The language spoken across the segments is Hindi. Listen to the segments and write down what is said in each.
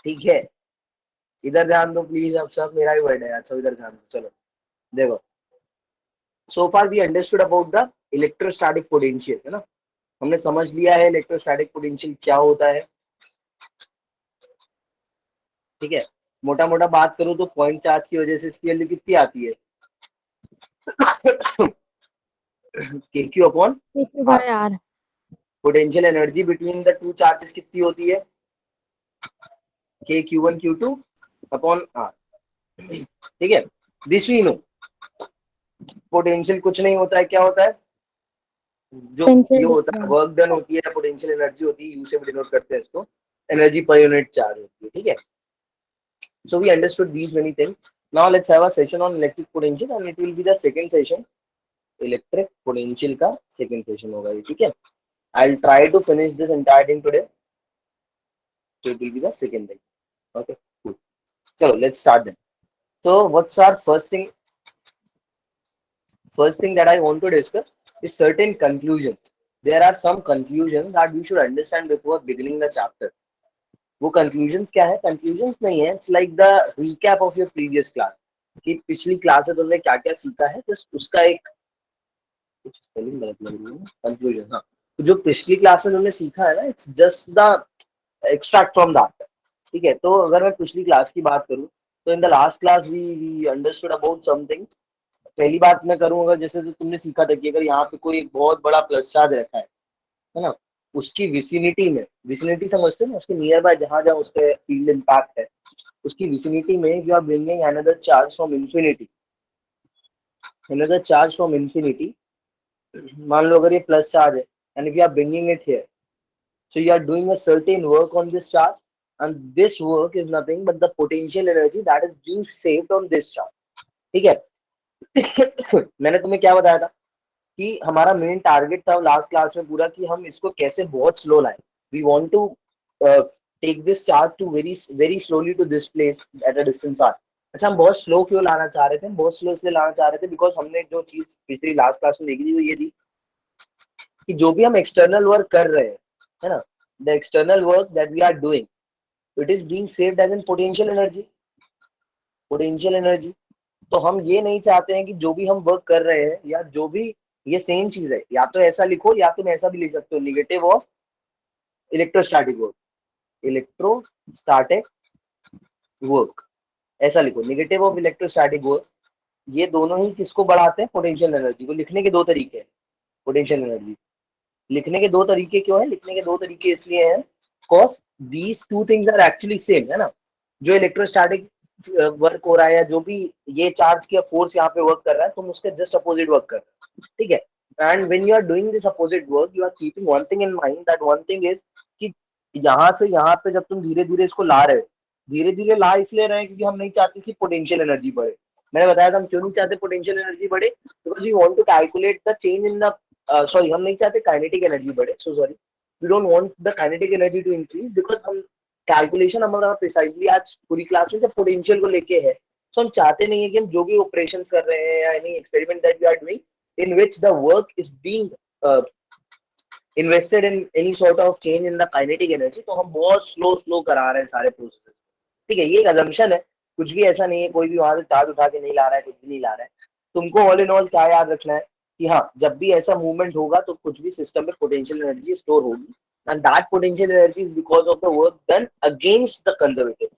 ठीक है, इधर ध्यान दो प्लीज, अब सब मेरा ही वर्ड है। अच्छा इधर ध्यान दो, चलो देखो। So far we understood about the electrostatic potential, है ना। हमने समझ लिया है इलेक्ट्रोस्टैटिक पोटेंशियल क्या होता है, ठीक है। मोटा मोटा बात करूं तो पॉइंट चार्ज की वजह से इसकी वैल्यू कितनी आती है, के क्यू अपॉन ठीक है आर। भाई यार। Potential energy between the two charges कितनी होती है, k q one q two upon r, ठीक है। This we know. पोटेंशियल कुछ नहीं होता है, क्या होता है, जो ये पोटेंशियल होता है डिफरेंस। वर्क डन होती है, पोटेंशियल एनर्जी होती है, यू से डिनोट करते हैं इसको, एनर्जी पर यूनिट चार्ज होती है, ठीक है। So we understood these many things. Now let's have a session on electric potential and it will be the second session. Electric potential का सेकंड सेशन होगा ये, ठीक है। I'll try to finish this entire thing today. So it will be the second day. Okay, cool. चलो let's start then. So what's our first thing? First thing that I want to discuss is certain conclusions. There are some conclusions that we should understand before beginning the chapter. वो कंक्लूजन्स क्या है, कंक्लूजन्स नहीं है, it's like the recap of your previous class, कि पिछली क्लास में तुमने क्या क्या सीखा है, जस्ट उसका एक, कुछ स्पेलिंग गलत लग रही है, कंक्लूजन, हाँ। तो जो पिछली क्लास में तुमने सीखा है ना, it's just the extract from that, ठीक है। तो अगर मैं पिछली क्लास की बात करूँ, तो in the last class we understood about something. पहली बात मैं करूँ, अगर जैसे तो तुमने सीखा था कि अगर यहाँ पे कोई एक बहुत बड़ा प्लस चार्ज रखा है ना, उसकी विसिनिटी में, विसिनिटी समझते हो ना, उसके नियर बाय जहां जहां उसके फील्ड इम्पैक्ट है, उसकी विसिनिटी में you are bringing another charge from infinity, another charge from infinity. मान लो अगर ये प्लस चार्ज है and we are bringing it here, so you are doing a certain work on this charge, and this work is nothing but the potential energy that is being saved on this charge, ठीक है। मैंने तुम्हें क्या बताया था कि हमारा मेन टारगेट था लास्ट क्लास में पूरा, कि हम इसको कैसे बहुत स्लो लाएं। We want to take this charge to very very slowly to this place at a distance r. अच्छा, हम बहुत स्लो क्यों लाना चाह रहे थे, बहुत स्लो इसलिए लाना चाह रहे थे बिकॉज हमने जो चीज पिछली लास्ट क्लास में देखी थी वो ये थी कि जो भी हम एक्सटर्नल वर्क कर रहे हैं, है ना, the external work that we are doing, it is being saved as an potential energy, potential energy. तो हम ये नहीं चाहते हैं कि जो भी हम वर्क कर रहे हैं, या जो भी, ये सेम चीज है, या तो ऐसा लिखो या तुम ऐसा भी लिख सकते हो, negative of electrostatic work, electrostatic work, ऐसा लिखो, निगेटिव ऑफ इलेक्ट्रोस्टैटिक वर्क। ये दोनों ही किसको बढ़ाते हैं, पोटेंशियल एनर्जी को। लिखने के दो तरीके हैं पोटेंशियल एनर्जी, लिखने के दो तरीके क्यों है, लिखने के दो तरीके इसलिए हैं because these two things are actually same, है ना। जो इलेक्ट्रोस्टैटिक वर्क हो रहा है, या जो भी ये चार्ज का फोर्स यहाँ पे वर्क कर रहा है, तुम उसके जस्ट अपोजिट वर्क कर रहे हो, ठीक है। And when you are doing this opposite work, you are keeping one thing in mind, that one thing is कि यहाँ से यहाँ पे जब तुम धीरे धीरे इसको ला रहे हो, धीरे धीरे ला इसलिए रहे हैं क्योंकि हम नहीं चाहते कि पोटेंशियल एनर्जी बढ़े। मैंने बताया था हम क्यों नहीं चाहते पोटेंशियल एनर्जी बढ़े, because we want to calculate the change in the, sorry हम नहीं चाहते काइनेटिक एनर्जी बढ़े, so sorry, we don't want the kinetic energy to increase, because हम कैलकुलेशन हमारा प्रिसाइजली आज पूरी क्लास में जब पोटेंशियल को लेके है, तो हम चाहते नहीं है कि हम जो भी ऑपरेशन कर रहे हैं या any experiment that we are doing in which the work is being invested in any sort of change in the kinetic energy, तो हम बहुत स्लो स्लो करा रहे हैं सारे प्रोसेस, ठीक है। ये एक अजम्पशन है, कुछ भी ऐसा नहीं है, कोई भी वहां से चार्ज उठा के नहीं ला रहा है, कुछ भी नहीं ला रहा है। तुमको ऑल इन ऑल क्या याद रखना है कि हाँ, जब भी ऐसा मूवमेंट होगा तो कुछ भी सिस्टम में पोटेंशियल एनर्जी स्टोर होगी, and that potential energy is because of the work done against the conservative,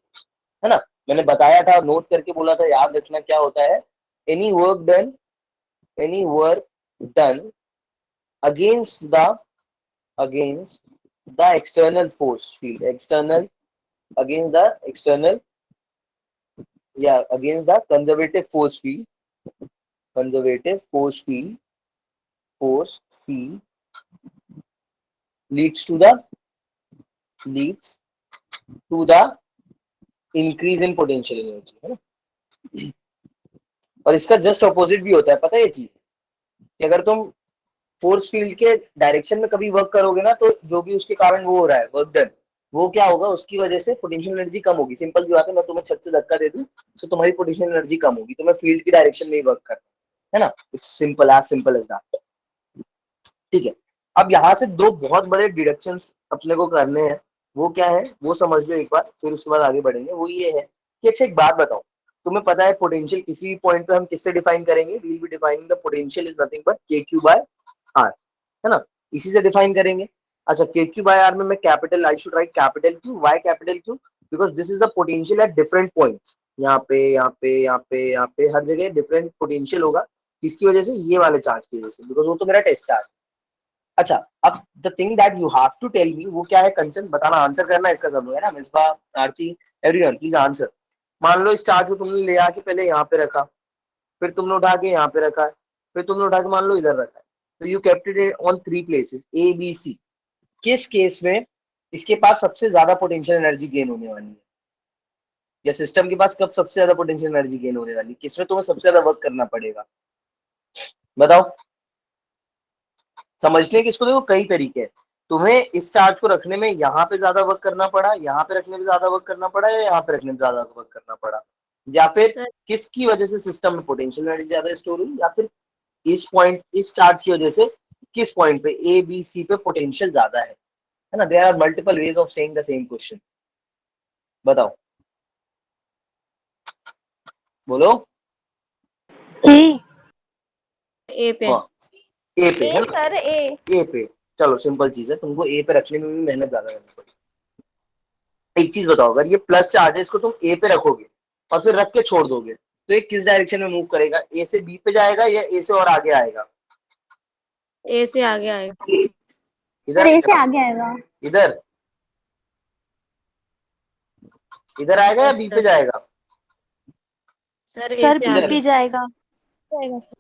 है ना। मैंने बताया था, नोट करके बोला था, याद रखना क्या होता है, any work done, any work done against the, against the external force field, external, against the external, yeah, against the conservative force field, conservative force field, force field leads to the, leads to the increase in potential energy, है ना। और इसका जस्ट ऑपोजिट भी होता है, पता है ये चीज, कि अगर तुम फोर्स फील्ड के डायरेक्शन में कभी वर्क करोगे ना, तो जो भी उसके कारण वो हो रहा है वर्क डन, वो क्या होगा, उसकी वजह से पोटेंशियल एनर्जी कम होगी। सिंपल सी बात है, मैं तुम्हें छत से धक्का दे दूं तो तुम्हारी पोटेंशियल एनर्जी कम होगी, तुम्हें फील्ड की डायरेक्शन में ही वर्क करना है ना। इट्स सिंपल एज दैट, ठीक है। अब यहाँ से दो बहुत बड़े डिडक्शंस अपने को करने हैं, वो क्या है वो समझ लो एक बार, फिर उसके बाद आगे बढ़ेंगे। वो ये है कि अच्छा एक बात बताओ, तुम्हें पता है पोटेंशियल किसी भी पॉइंट पे हम किससे डिफाइन करेंगे? We will be defining the potential is nothing but k Q by r, है ना? इसी से डिफाइन करेंगे। अच्छा के क्यू बाय आर में मैं capital I should write capital Q, why capital Q? Because this is the potential at different points. यहाँ पे यहाँ पे यहाँ पे यहाँ पे हर जगह डिफरेंट पोटेंशियल होगा। किसकी वजह से? ये वाले चार्ज की वजह से, बिकॉज वो तो मेरा टेस्ट चार्ज। अच्छा अब the thing that you have to tell me वो क्या है? कंसर्न बताना, आंसर करना है इसका सब लोग, है ना? मिसबा, आरती, एवरीवन प्लीज आंसर। मान लो इस चार्ज को तुमने ले आके पहले यहाँ पे रखा, फिर तुमने उठा के यहाँ पे रखा है, फिर तुमने उठा के मान लो इधर रखा है, तो you kept it on 3 places A B C. किस केस में इसके पास सबसे ज्यादा पोटेंशियल एनर्जी गेन होने वाली है, या सिस्टम के पास कब सबसे ज्यादा पोटेंशियल एनर्जी गेन होने वाली है? किसमें तुम्हें सबसे ज्यादा वर्क करना पड़ेगा? बताओ। समझने के इसको देखो कई तरीके हैं। तुम्हें इस चार्ज को रखने में यहाँ पे ज्यादा वर्क करना पड़ा, यहाँ पे रखने में ज्यादा वर्क करना पड़ा, या यहाँ पे रखने में ज्यादा वर्क करना पड़ा, या फिर सर किसकी वजह से सिस्टम में पोटेंशियल एनर्जी ज्यादा स्टोर हुई, या फिर इस पॉइंट इस चार्ज की वजह से किस पॉइंट पे ए बी सी पे पोटेंशियल ज्यादा है ना? There are multiple ways of saying the same question. बताओ, बोलो। ए ए पे। हाँ ए पे, है ए ना? सर ए ए पे। चलो सिंपल चीज है, तुमको ए पे रखने में भी मेहनत ज्यादा करनी पड़ेगी। एक चीज बताओ, अगर ये प्लस चार्ज है इसको तुम ए पे रखोगे और फिर रख के छोड़ दोगे, तो ये किस डायरेक्शन में मूव करेगा? ए से बी पे जाएगा या ए से और आगे आएगा? ए से आगे आएगा। इधर सर ए से आएगा? आगे आएगा। इधर इधर आएगा या यस बी पे सर। जाएगा? सर ए सर से बी इधर आगे। पे जाएगा। जाएगा सर।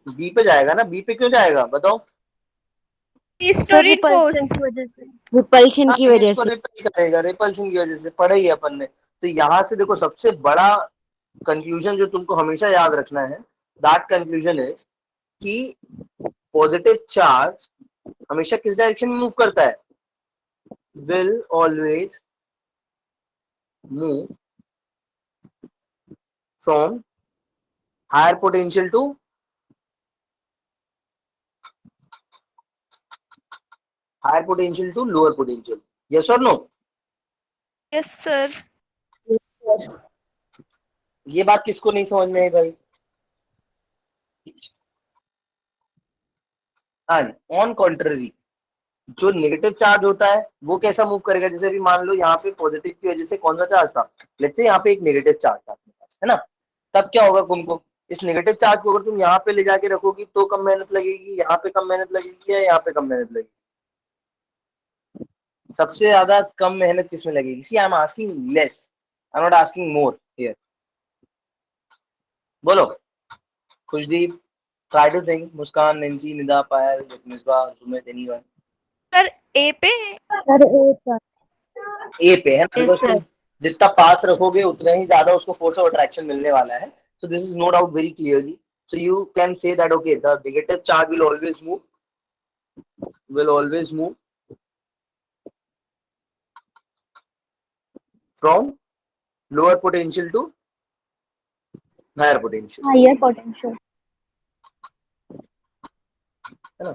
बी पे जाएगा ना? बी पे क्यों जाएगा बताओ? Sir historic force. रिपल्सन की वजह से। रिपल्शन हाँ की वजह इसको से। रिपेल करेगा, रिपल्शन की वजह से, पढ़ा ही है अपन ने। तो यहाँ से देखो सबसे बड़ा कंक्लूजन जो तुमको हमेशा याद रखना है, दैट कंक्लूजन इज कि पॉजिटिव चार्ज हमेशा किस डायरेक्शन में मूव करता है? Will always move from higher potential to higher potential to lower potential. Yes और नो? Yes sir. ये बात किसको नहीं समझ में आई भाई? एंड ऑन कॉन्ट्ररी, जो नेगेटिव चार्ज होता है वो कैसा मूव करेगा? जैसे अभी मान लो यहाँ पे पॉजिटिव की वजह से कौन सा चार्ज था, लेट्स से यहाँ पे एक नेगेटिव चार्ज था अपने पास, है ना? तब क्या होगा तुमको? इस नेगेटिव चार्ज को अगर तुम यहाँ पे ले जाके रखोगी तो कम मेहनत लगेगी, यहाँ पे कम मेहनत लगेगी, या यहाँ पे कम मेहनत लगेगी? सबसे ज्यादा कम मेहनत किसमें लगेगी? See I am asking less, I am not asking more here. बोलो, Khushdeep, try to think, Muskan, Nancy, Nida, Payal, Misba, Sumit, anyone. Sir A पे। सर ए पर। ए पे है ना? Yes because sir. तुम जितना पास रखोगे उतना ही ज्यादा उसको फोर्स ऑफ अट्रैक्शन मिलने वाला है। So this is no doubt very clearly. So you can say that okay the negative charge will always move from lower potential to higher potential, higher potential. है ना?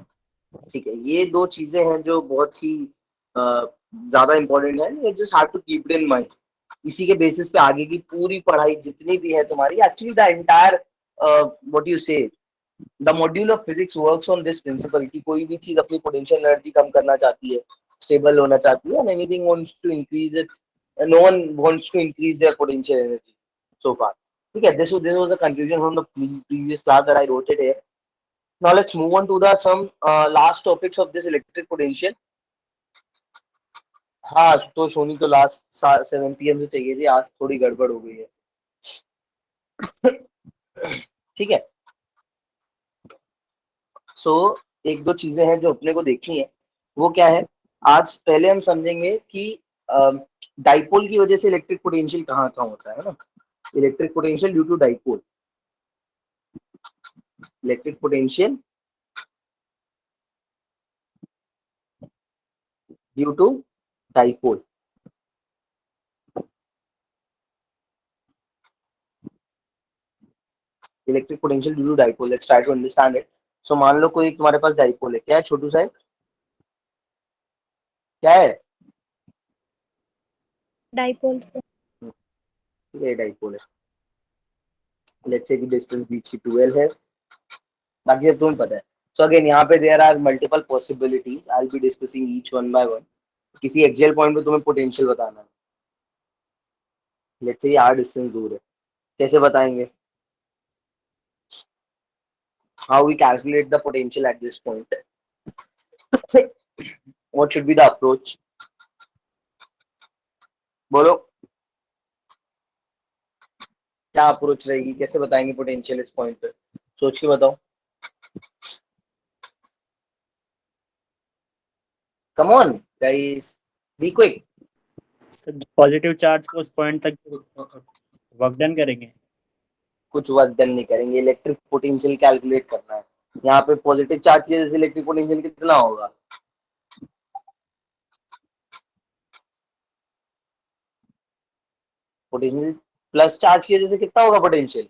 ठीक है, ये दो चीजें हैं जो बहुत ही ज्यादा इंपॉर्टेंट है। You just have to keep it in mind. इसी के बेसिस पे आगे की पूरी पढ़ाई जितनी भी है तुम्हारी, actually the entire what you say the module of physics works on this principle कि कोई भी चीज अपनी पोटेंशियल एनर्जी कम करना चाहती है, स्टेबल होना चाहती है, and anything wants to increase it, no one wants to increase their potential energy so far. ठीक है, this was the conclusion from the previous class that I wrote it here. Now let's move on to the some last topics of this electric potential. हाँ तो सोनी तो लास्ट 7 PM से चाहिए थी, आज थोड़ी गड़बड़ हो गई है। ठीक है, सो एक दो चीजें हैं जो अपने को देखनी है। वो क्या है? आज पहले हम समझेंगे कि डाइपोल की वजह से इलेक्ट्रिक पोटेंशियल कहाँ कहाँ होता है ना? Electric potential due to dipole, electric potential due to dipole, electric potential due to dipole. Let's try to understand it. So मान लो कोई तुम्हारे पास डाइपोल है, क्या है छोटू साहब? क्या है? Dipole sir. ये डाइपोल है। लेट्स से कि डिस्टेंस बीच की 12 है, बाकी अब तुम्हें पता है। सो अगेन यहाँ पे there are multiple possibilities, I will be discussing each one by one. किसी एक्चुअल पॉइंट पे तुम्हें पोटेंशियल बताना है। लेट्स से ये आर डिस्टेंस दूर है, कैसे बताएंगे? How we calculate the potential at this point? What should be the approach? बोलो, क्या अप्रोच रहेगी, कैसे बताएंगे पोटेंशियल इस पॉइंट पे? सोच के बताओ। Come on guys, be quick. Sir positive charge को उस पॉइंट तक वर्क डन करेंगे। कुछ वर्क डन नहीं करेंगे, इलेक्ट्रिक पोटेंशियल कैलकुलेट करना है। यहाँ पे पॉजिटिव चार्ज की वजह से इलेक्ट्रिक पोटेंशियल कितना होगा? पोटेंशियल प्लस चार्ज की वजह से कितना होगा potential?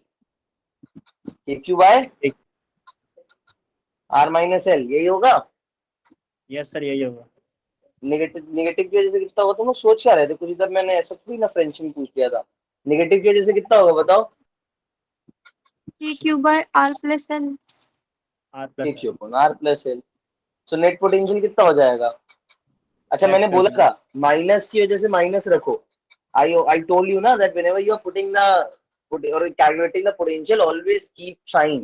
K Q by r minus l, यही होगा। यस सर, यही होगा। नेगेटिव नेगेटिव की वजह से कितना होगा? तुम लोग सोच क्या रहे थे कुछ इधर? मैंने ऐसा थोड़ी ना फ्रेंच में पूछ लिया था। नेगेटिव की वजह से कितना होगा बताओ? K Q by R plus L. R K plus Q upon R plus L. So net potential कितना हो जाएगा? अच्छा नेट मैंने कर बोला देंगे। था माइनस की वजह से माइनस रखो। आई टोल्ड यू ना that whenever you are putting the और calculating the potential always keep sign,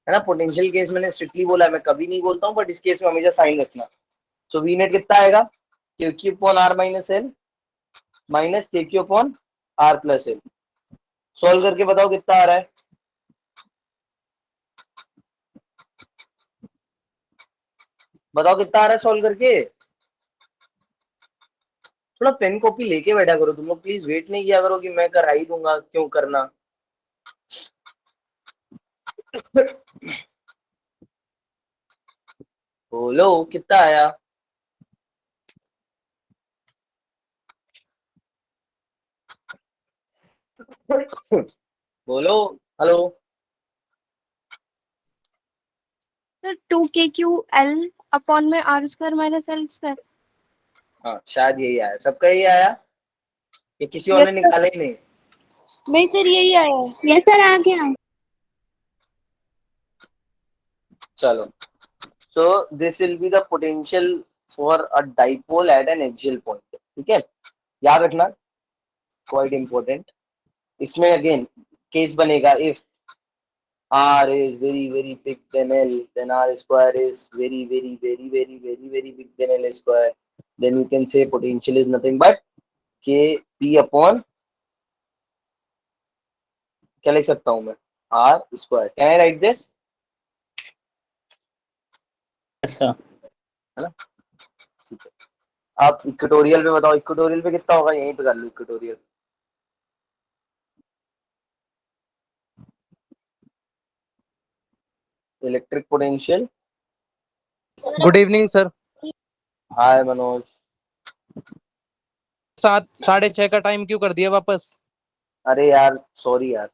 है ना? पोटेंशियल केस मैंने स्ट्रिक्टली बोला है, मैं कभी नहीं बोलता हूँ, बट इस केस में हमेशा साइन रखना। सो वी नेट कितना आएगा? Q Q upon R minus L minus K Q upon R plus L. Solve करके बताओ कितना आ रहा है? बताओ कितना आ रहा है सॉल्व करके? थोड़ा पेन कॉपी लेके बैठा करो तुम लोग, प्लीज वेट नहीं किया करो कि मैं करा ही दूंगा, क्यों करना। बोलो कितना आया? बोलो, hello. Sir 2 KQ L upon में R square minus L square. हाँ शायद यही आया, सबका यही आया, ये किसी और ने यस सर। निकाला ही नहीं। नहीं सर, यही आया है। यस सर, आ गया। चलो, so this will be the potential for a dipole at an axial point, ठीक है? याद रखना, क्वाइट इंपॉर्टेंट। इसमें अगेन केस बनेगा if R is very very big than L, then R square is very very very very very very big than L square. Then you can say potential is nothing but Kp upon, क्या लिख सकता हूँ मैं? R square. Can I write this? Yes sir. है ना? ठीक है। आप इक्वेटोरियल पे बताओ, इक्वेटोरियल पे कितना होगा? यहीं पे कर लो equatorial. Electric potential. Good evening sir. Hi Manoj. 7:30 का टाइम क्यों कर दिया वापस? अरे यार सॉरी यार,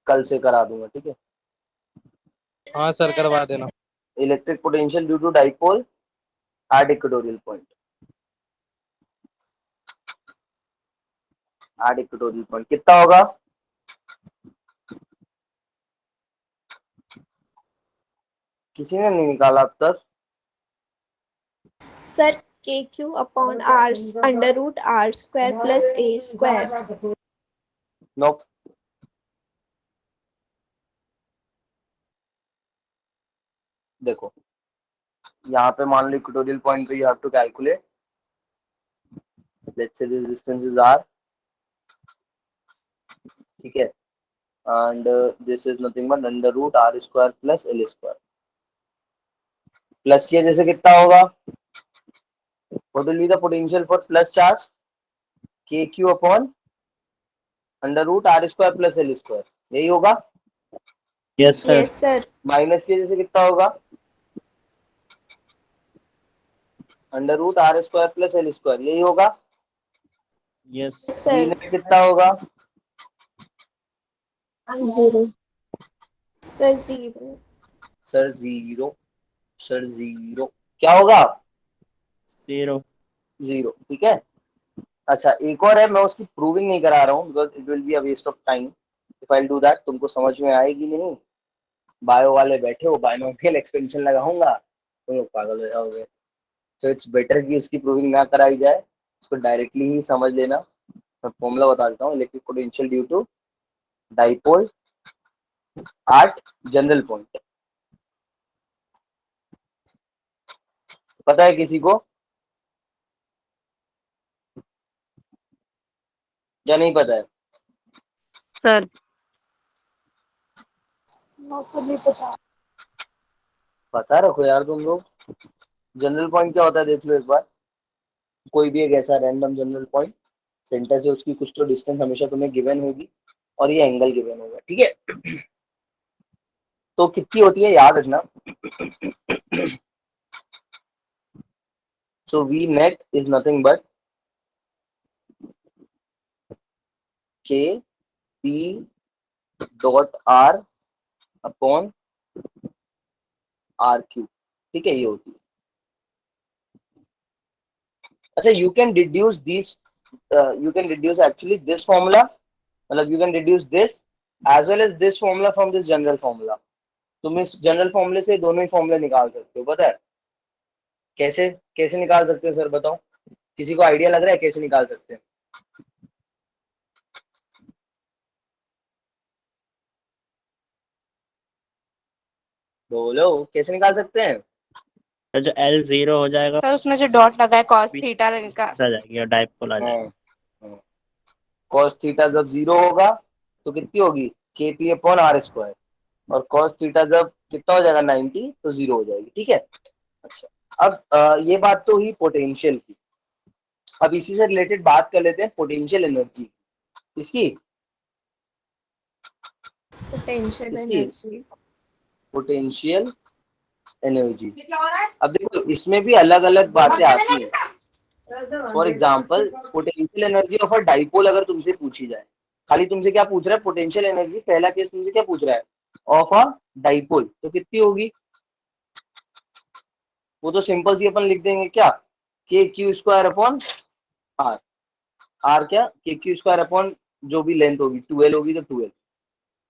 कल से करा दूंगा, ठीक है? हाँ सर, करवा देना। Electric potential due to dipole at equatorial point, at equatorial point कितना होगा? किसी ने नहीं निकाला अब तक? Sir KQ upon r under root are square plus a square. No. देखो यहाँ पे मान लो इक्वेटोरियल पॉइंट पे you have to calculate, let's say this distance is r, ठीक है? And this is nothing but under root are square plus L square. Plus की वजह से कितना होगा? What will be the potential for plus charge? K Q upon under root are square plus L square, यही होगा। Yes sir. Yes sir. Minus की वजह से कितना होगा? Under root are square plus L square, यही होगा। यस वी सर नेट कितना होगा? Zero. Sir zero. Sir zero, sir zero क्या होगा? जीरो। जीरो, ठीक है? अच्छा एक और है, मैं उसकी प्रूविंग नहीं करा रहा हूँ because it will be a waste of time if I do that, तुमको समझ में आएगी नहीं। बायो वाले बैठे हो, बायोनॉमियल एक्सपेंशन लगाऊंगा तुम लोग पागल हो जाओगे। तो इट्स बेटर कि उसकी प्रूविंग ना कराई जाए, उसको डायरेक्टली ही समझ लेना। मैं फॉर्मूला बता देता हूँ, electric potential due to dipole at general point. पता है किसी को या नहीं पता है? सर पता रखो यार तुम लोग। जनरल पॉइंट क्या होता है देख लो एक बार। कोई भी एक ऐसा रैंडम जनरल पॉइंट, सेंटर से उसकी कुछ तो डिस्टेंस हमेशा तुम्हें गिवन होगी और ये एंगल गिवन होगा, ठीक है। तो कितनी होती है याद रखना। So V net is nothing but K P dot R upon R cube, ठीक है, ये होती है। अच्छा you can deduce this, you can deduce actually this formula, मतलब you can deduce this as well as this formula from this general formula. तुम इस जनरल फॉर्मूले से दोनों ही फॉर्मूले निकाल सकते हो। पता है कैसे? कैसे निकाल सकते हो सर बताओ, किसी को आइडिया लग रहा है कैसे निकाल सकते हैं? बोलो कैसे निकाल सकते हैं? तो जो L 0 हो जाएगा सर उसमें जो डॉट लगा है कॉस भी थीटा का। आ जाएगी और डाइपोल आ जाएगा। हाँ, कॉस थीटा जब 0 होगा तो कितनी होगी, के पी अपॉन आर स्क्वायर, और कॉस थीटा जब कितना हो जाएगा 90 तो 0 हो जाएगी, ठीक है। अच्छा अब ये बात तो हुई पोटेंशियल की। अब इसी से रिलेटेड बात कर लेते हैं पोटेंशियल एनर्जी। इसकी पोटेंशियल इसकी एनर्जी। Potential energy. अब देखो इसमें भी अलग अलग बातें आती हैं। For example potential energy of a dipole अगर तुमसे पूछी जाए, खाली तुमसे क्या पूछ रहा है, पोटेंशियल एनर्जी, पहला केस तुमसे क्या पूछ रहा है, ऑफ अ डाइपोल, तो कितनी होगी? वो तो सिंपल सी अपन लिख देंगे क्या, k q square upon r. R क्या, के क्यू स्क्वायर अपॉन जो भी लेंथ होगी, 12 होगी तो 12,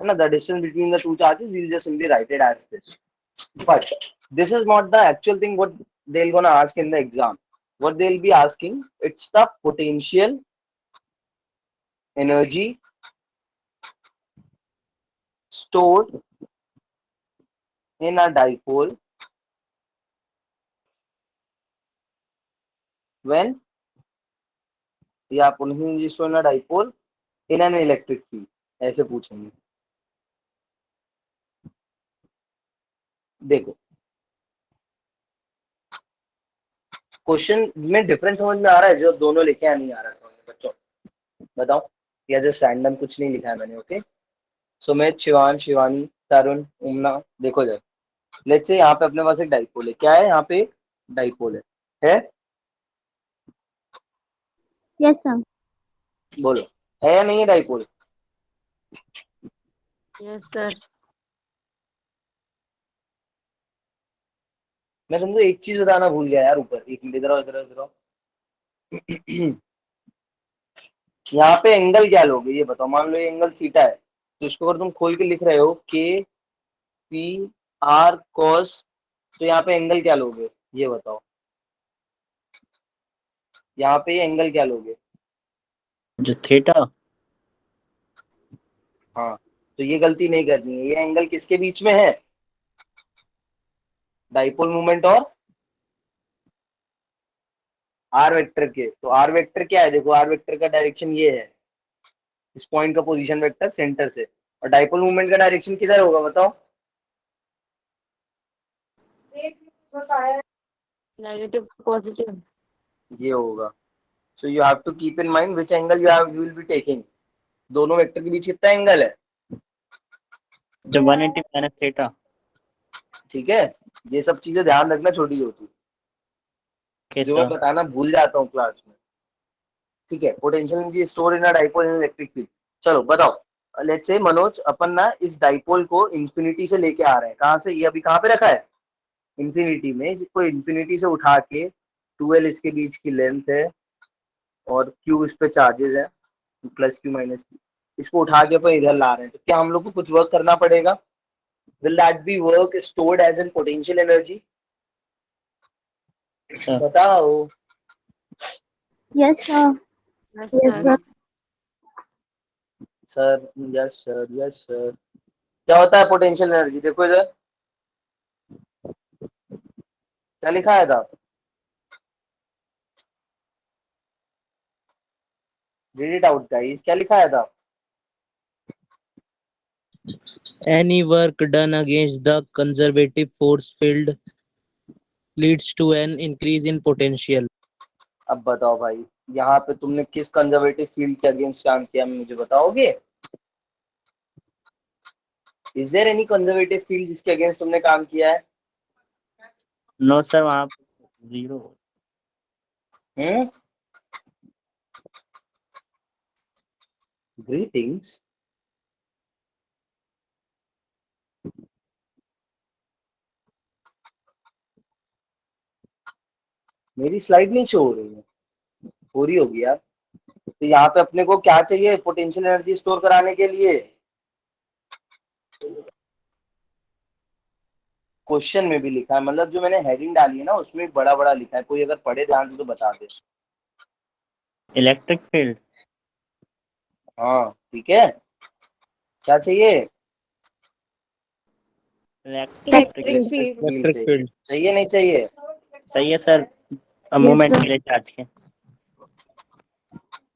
है ना, the distance between the two charges, we will just simply write it as this. But this is not the actual thing what they're gonna ask in the exam. What they'll be asking, it's the potential energy stored in a dipole when या potential energy stored in a dipole in an electric field, ऐसे पूछेंगे। देखो क्वेश्चन में डिफरेंस समझ में आ रहा है जो दोनों लिखे हैं, नहीं आ रहा समझ में बच्चों? बताओ, या जस्ट रैंडम कुछ नहीं लिखा है मैंने? ओके सुमित, शिवान, शिवानी, तरुण, उमना, देखो जरा। लेट्स से यहाँ पे अपने पास एक डाइपोल है, क्या है यहाँ पे, एक डाइपोल है? Yes sir. बोलो है या नहीं है डाइपोल? Yes sir. मैं तुमको एक चीज बताना भूल गया यार, ऊपर एक मिनट, इधर आओ इधर आओ इधर आओ। यहाँ पे एंगल क्या लोगे ये बताओ। मान लो ये एंगल थीटा है, तो इसको अगर तुम खोल के लिख रहे हो के पी आर कॉस, तो यहाँ पे एंगल क्या लोगे ये बताओ। यहाँ पे एंगल क्या लोगे? जो थीटा, हाँ तो ये गलती नहीं करनी है। ये एंगल किसके बीच में है, डाइपोल मोमेंट और आर वेक्टर के। तो आर वेक्टर क्या है, देखो आर वेक्टर का डायरेक्शन ये है, इस पॉइंट का पोजीशन वेक्टर सेंटर से, और डाइपोल मूवमेंट का डायरेक्शन किधर होगा बताओ? Negative positive. ये होगा। So you have to keep in mind which angle you will be taking. दोनों वेक्टर के बीच कितना एंगल है? जो 180 माइनस थीटा। ठीक है, ये सब चीजें ध्यान रखना, छोटी होती जो मैं कैसा? बताना भूल जाता हूँ क्लास में। ठीक है, potential energy store in a dipole in electric field. चलो बताओ, लेट्स से मनोज अपन ना इस डाइपोल को इंफिनिटी से लेके आ रहे हैं। कहाँ से? ये अभी कहाँ पे रखा है, इंफिनिटी में। इसको इंफिनिटी से उठा के 12 इसके बीच की लेंथ है, और क्यू इस पे चार्जेस है, प्लस क्यू माइनस क्यू, इसको उठा के अपन इधर ला रहे हैं, तो क्या हम लोग को कुछ वर्क करना पड़ेगा? Will that be work stored as an potential energy? Sir बताओ। Yes, sir. Yes, Yes, sir. sir. Sir yes sir yes sir. क्या होता है पोटेंशियल एनर्जी? देखो इधर क्या लिखा है था, रीड इट आउट गाइस, क्या लिखा है था? Any work done against the conservative force field leads to an increase in potential. अब बताओ भाई, यहाँ पे तुमने किस कंजर्वेटिव फील्ड के अगेंस्ट काम किया, मुझे बताओगे? Is there any conservative field जिसके अगेंस्ट तुमने काम किया है? नो सर, वहाँ 0। ग्रीटिंग्स। मेरी स्लाइड नहीं शो हो रही है, हो रही होगी यार। तो यहाँ पे अपने को क्या चाहिए पोटेंशियल एनर्जी स्टोर कराने के लिए? क्वेश्चन में भी लिखा है, मतलब जो मैंने हेडिंग डाली है ना उसमें बड़ा बड़ा लिखा है, कोई अगर पढ़े ध्यान से तो बता दे। Electric field. हाँ ठीक है, क्या चाहिए? Electric electric field. Electric field. चाहिए नहीं चाहिए? सही है सर, मूवमेंट के लिए चार्ज के।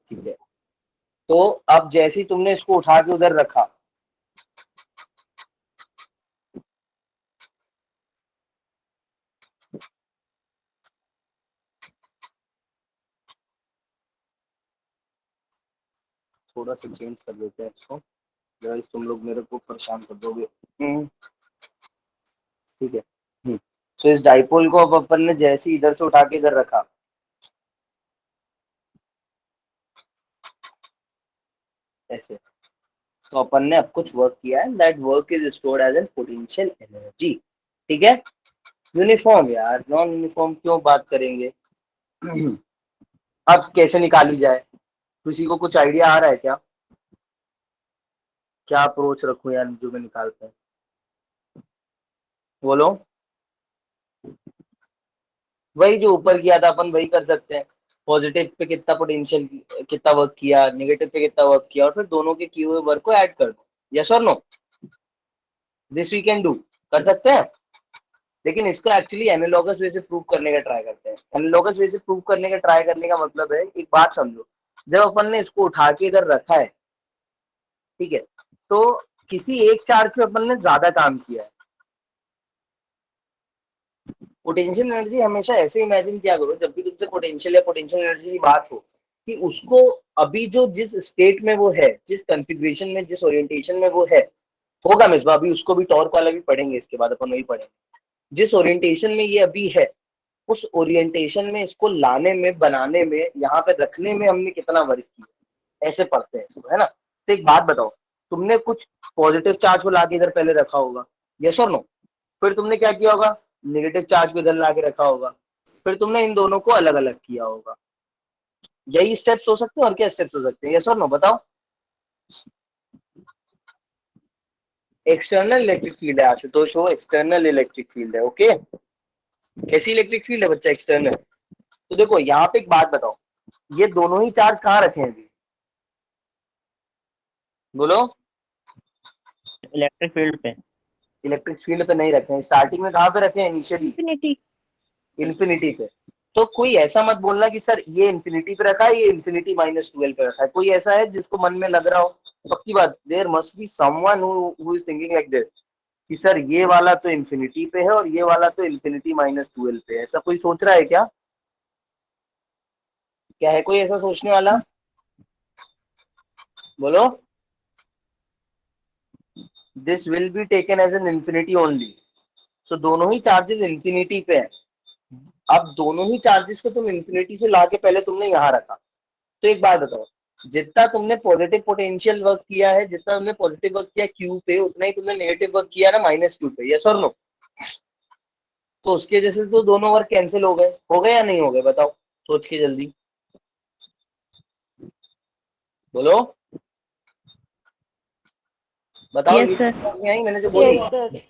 ठीक है, तो अब जैसे ही तुमने इसको उठा के उधर रखा, थोड़ा सा चेंज कर देते हैं इसको, गाइस तुम लोग मेरे को परेशान कर दोगे। ठीक है। तो इस डाइपोल को अब अपन ने जैसे ही इधर से उठा के इधर रखा, ऐसे, तो अपन ने अब कुछ वर्क किया है, that work is stored as an potential energy. ठीक है, यूनिफॉर्म यार, नॉन यूनिफॉर्म क्यों बात करेंगे? अब कैसे निकाली जाए, किसी को कुछ आइडिया आ रहा है क्या? क्या अप्रोच रखूं यार जो मैं निकालता हूँ, बोलो। वही जो ऊपर किया था अपन वही कर सकते हैं। पॉजिटिव पे कितना पोटेंशियल, कितना वर्क किया, नेगेटिव पे कितना वर्क किया, और फिर दोनों के किए हुए वर्क को ऐड कर दो। यस और no? This we can do, कर सकते हैं। लेकिन इसको एक्चुअली एनालॉगस वे से प्रूव करने का ट्राई करते हैं। एनालॉगस वे से प्रूव करने का ट्राई करने का मतलब है, एक बात समझो, जब अपन ने इसको उठा के इधर रखा है, ठीक है, तो किसी एक चार्ज पे अपन ने ज्यादा काम किया है। पोटेंशियल एनर्जी हमेशा ऐसे इमेजिन किया करो, जब भी तुमसे पोटेंशियल या पोटेंशियल एनर्जी की बात हो, कि उसको अभी जो जिस स्टेट में वो है, जिस कॉन्फ़िगरेशन में, जिस ओरिएंटेशन में वो है, होगा मिसबा, अभी उसको भी टॉर्क वाला भी पढ़ेंगे, इसके बाद अपन वही पढ़ेंगे। जिस ओरिएंटेशन में ये अभी है, उस ओरिएंटेशन में इसको लाने में, बनाने में, यहाँ पे रखने में हमने कितना वर्क किया, ऐसे पढ़ते हैं इसको, है ना? तो एक बात बताओ, तुमने कुछ पॉजिटिव चार्ज को लाके इधर पहले रखा होगा, यस और नो? फिर तुमने क्या किया होगा, नेगेटिव चार्ज को इधर लाके रखा होगा, फिर तुमने इन दोनों को अलग अलग किया होगा। यही स्टेप्स हो सकते हैं, और क्या स्टेप्स हो सकते हैं, यस और नो? बताओ। एक्सटर्नल इलेक्ट्रिक फील्ड है आशुतोष, वो एक्सटर्नल इलेक्ट्रिक फील्ड है। ओके, कैसी इलेक्ट्रिक फील्ड है बच्चा? एक्सटर्नल। तो देखो यहाँ पे एक बात बताओ, ये दोनों ही चार्ज कहाँ रखे हैं अभी, बोलो? इलेक्ट्रिक फील्ड पे। इलेक्ट्रिक फील्ड पे नहीं रखे हैं, स्टार्टिंग में कहाँ पे रखे हैं इनिशियली? इंफिनिटी। इन्फिनिटी पे। तो कोई ऐसा मत बोलना कि सर ये इन्फिनिटी पे रखा है, ये इन्फिनिटी -12 पे रखा है। कोई ऐसा है जिसको मन में लग रहा हो? पक्की बात, there must be someone who is thinking like this, कि सर ये वाला तो इन्फिनिटी पे है और ये वाला तो इन्फिनिटी -12 पे है। ऐसा कोई सोच रहा है क्या? क्या है कोई ऐसा सोचने वाला? बोलो। This will be taken as an infinity only. So दोनों ही चार्जेस इन्फिनिटी पे है। अब दोनों ही चार्जेस को तुम इन्फिनिटी से लाके पहले तुमने यहाँ रखा, तो एक बात बताओ, जितना तुमने पॉजिटिव पोटेंशियल वर्क किया है, जितना तुमने पॉजिटिव वर्क किया क्यू पे, उतना ही तुमने नेगेटिव वर्क किया ना -q पे, यस और नो? तो उसके जैसे तो दोनों वर्क कैंसिल हो गए या नहीं हो गए? बताओ सोच के जल्दी। बोलो, बताओ। Yes, ये sir. समझ में आई मैंने जो बोली? Yes, sir.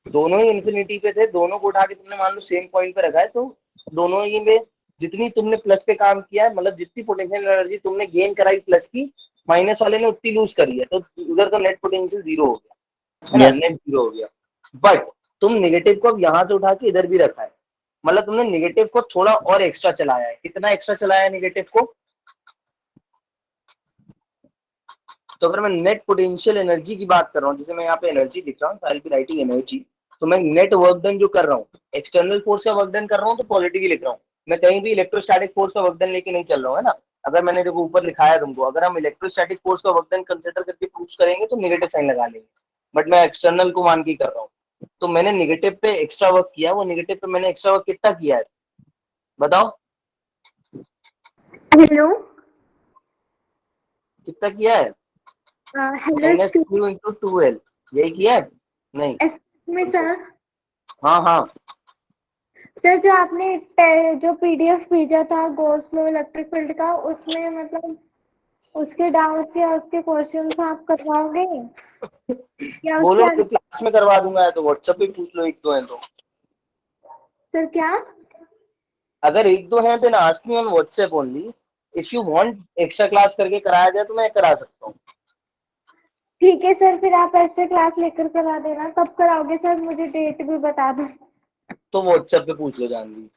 दोनों ही इन्फिनिटी पे थे, दोनों को उठा के तुमने मान लो सेम पॉइंट पे रखा है, तो दोनों ही में जितनी तुमने प्लस पे काम किया है, मतलब जितनी पोटेंशियल एनर्जी तुमने गेन कराई प्लस की, माइनस वाले ने उतनी लूज करी है, तो उधर तो नेट पोटेंशियल जीरो हो गया, है ना, Yes. नेट जीरो हो गया। बट तुम नेगेटिव को अब यहाँ से उठा के इधर भी रखा है, मतलब तुमने नेगेटिव को थोड़ा और एक्स्ट्रा चलाया है। कितना एक्स्ट्रा चलाया है नेगेटिव को? तो अगर मैं नेट पोटेंशियल एनर्जी की बात कर रहा हूँ, जैसे मैं यहाँ पे एनर्जी लिख रहा हूँ, आई विल बी राइटिंग एनर्जी, तो मैं नेट वर्क डन जो कर रहा हूँ, एक्सटर्नल फोर्स का वर्क डन कर रहा हूँ तो पॉजिटिव ही लिख रहा हूँ। मैं कहीं भी इलेक्ट्रोस्टैटिक फोर्स का वर्क डन लेके नहीं चल रहा हूँ, है ना। अगर मैंने देखो ऊपर लिखा है तुमको, अगर हम इलेक्ट्रोस्टैटिक फोर्स का वर्क डन कंसिडर करके प्रूव करेंगे तो नेगेटिव साइन लगा लेंगे, बट मैं एक्सटर्नल को मान के कर रहा हूँ, तो मैंने नेगेटिव पे एक्स्ट्रा वर्क किया। वो नेगेटिव पे मैंने एक्स्ट्रा वर्क कितना किया है बताओ? Hello. कितना किया है? Hello. Minus Q into 2L, यही किया है? नहीं, में सर, हाँ हाँ, सर जो आपने जो पीडीएफ भेजा था गॉस लॉ इलेक्ट्रिक फील्ड का, उसमें मतलब उसके डाउट्स या उसके क्वेश्चंस आप करवाओगे या बोलो उसके तो क्लास में करवा दूंगा, या तो व्हाट्सएप पे पूछ लो, एक दो है तो। सर क्या? अगर एक दो हैं तो ना, ask me on WhatsApp only. If you want extra class करके कराया जाए तो मैं करा सकता हूँ। ठीक है सर, फिर आप ऐसे क्लास लेकर करा देना। कब कराओगे सर, मुझे डेट भी बता दो। तो व्हाट्सएप पे पूछ लो जानवी,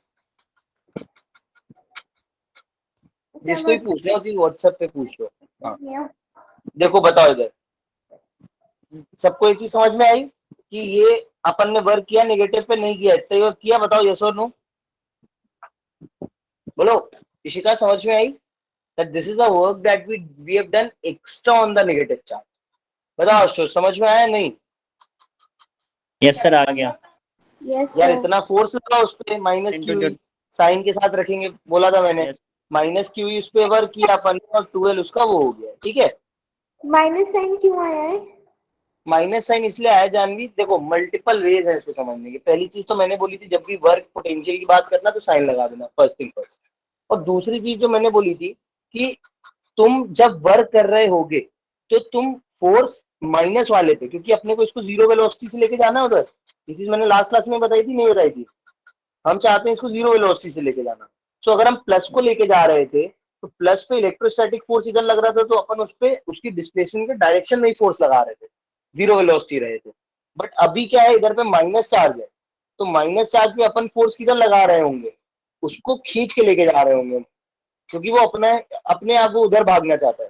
जिसको भी पूछना हो तो व्हाट्सएप पे पूछ लो। हाँ देखो बताओ इधर, सबको एक चीज समझ में आई कि ये अपन ने वर्क किया नेगेटिव पे, नहीं किया, इतना वर्क किया, बताओ यस और नो, बोलो। इशिका समझ में आई that this is a work that we have done extra on the negative charge? बताओ अशोक, समझ में आया नहीं? Yes sir, आ गया। Yes, यार sir. इतना फोर्स लगा उस पे, minus Into q the- sign के साथ रखेंगे, बोला था मैंने। Yes. माइनस क्यू उस पे वर्क किया अपन ने, और 12 उसका वो हो गया, ठीक है। माइनस साइन क्यों आया है? माइनस साइन इसलिए आया जानवी, देखो मल्टीपल वेज है इसको समझने की। पहली चीज तो मैंने बोली थी, जब भी वर्क पोटेंशियल की बात करना तो साइन लगा देना, फर्स्ट थिंग फर्स्ट। और दूसरी चीज जो मैंने बोली थी कि तुम जब वर्क कर रहे होगे तो तुम फोर्स माइनस वाले पे, क्योंकि अपने को इसको जीरो वेलोसिटी से लेके जाना है उधर, ये चीज मैंने लास्ट क्लास में बताई थी नहीं बताई थी, हम चाहते हैं इसको जीरो वेलोसिटी से लेके जाना। सो अगर हम प्लस को लेके जा रहे थे तो प्लस पे इलेक्ट्रोस्टैटिक फोर्स इधर लग रहा था, तो अपन उस पे उसकी डिस्प्लेसमेंट के डायरेक्शन में ही फोर्स लगा रहे थे, जीरो वेलोसिटी रहे थे। बट अभी क्या है, इधर पे माइनस चार्ज है, तो माइनस चार्ज पे अपन फोर्स किधर लगा रहे होंगे, उसको खींच के लेके जा रहे होंगे, क्योंकि वो अपने आप वो उधर भागना चाहता है।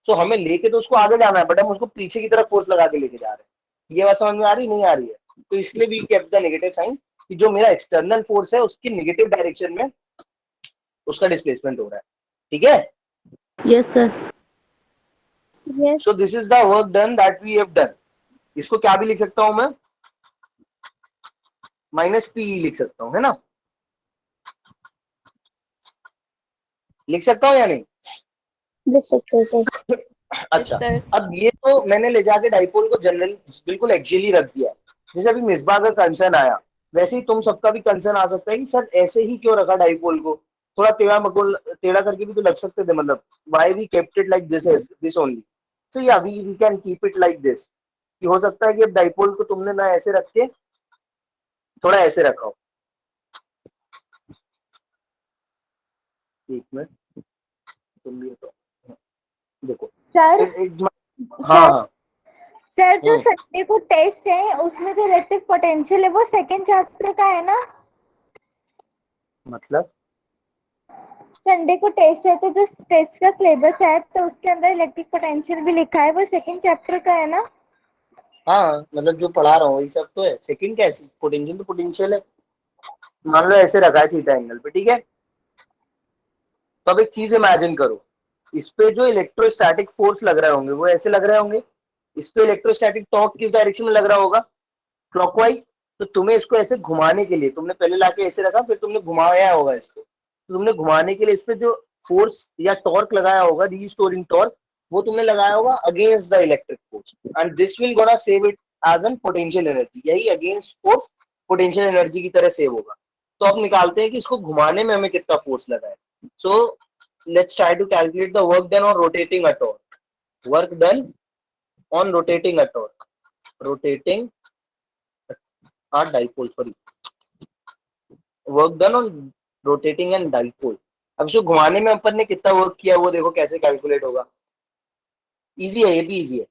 सो हमें लेके तो उसको आगे जाना है, बट हम उसको पीछे की तरफ फोर्स लगा के लेके जा रहे हैं। ये बात समझ में आ रही नहीं आ रही है? तो इसलिए भी केप्ट द नेगेटिव साइन, कि जो मेरा एक्सटर्नल फोर्स है उसकी नेगेटिव डायरेक्शन में उसका डिस्प्लेसमेंट हो रहा है, ठीक है। Yes sir. Yes. So this is the work done that we have done. इसको क्या भी लिख सकता हूं मैं, माइनस पी लिख सकता हूं, है ना, लिख सकता हूं या नहीं? लिख सकते हो सर। अच्छा, Yes, sir. अब ये तो मैंने ले जाके डाइपोल को जनरल बिल्कुल एक्चुअली रख दिया। जैसे अभी मिसबा का कंसर्न आया, वैसे ही तुम सबका भी कंसर्न आ सकता है कि सर ऐसे ही क्यों रखा डाइपोल को, थोड़ा टेढ़ा मकोल टेढ़ा करके भी तो लग सकते थे, मतलब why we kept it like this only. So या we can keep it like this, कि हो सकता है कि अब डाइपोल को तुमने ना ऐसे रख के थोड़ा ऐसे रखा हो। एक मिनट, तुम भी तो देखो सर हाँ हाँ, सर जो संडे को टेस्ट है उसमें जो इलेक्ट्रिक पोटेंशियल है वो सेकंड चैप्टर का है ना? मतलब संडे को टेस्ट है तो जो टेस्ट का सिलेबस है तो उसके अंदर इलेक्ट्रिक पोटेंशियल भी लिखा है, वो सेकंड चैप्टर का है ना? हाँ, मतलब जो पढ़ा रहा हूँ वही सब तो है। सेकंड क्या है, पोटेंशियल तो पोटेंशियल है, मान लो ऐसे रखा है थीटा एंगल पे, ठीक है। तो अब एक चीज इमेजिन करो, इस पे जो इलेक्ट्रोस्टैटिक फोर्स लग रहे होंगे वो ऐसे लग रहे होंगे, इस पे इलेक्ट्रोस्टैटिक टॉर्क किस डायरेक्शन में लग रहा होगा, क्लॉकवाइज। तो तुम्हें इसको ऐसे घुमाने के लिए, तुमने पहले लाके ऐसे रखा, फिर तुमने घुमाया होगा इसको, तो तुमने घुमाने के लिए इस पे जो फोर्स या टॉर्क लगाया होगा, रीस्टोरिंग टॉर्क, वो तुमने लगाया होगा against the electric force, and this will gonna save it as an potential energy. यही अगेंस्ट फोर्स पोटेंशियल एनर्जी की तरह सेव होगा। तो अब निकालते हैं कि इसको घुमाने में हमें कितना फोर्स लगा है। So let's try to calculate the work done और rotating a torque. Work done on rotating a torque, rotating a dipole, sorry, work done on rotating and dipole. अब इसको घुमाने में अपन ने कितना वर्क किया वो देखो कैसे कैलकुलेट होगा। इजी है, ये भी इजी है।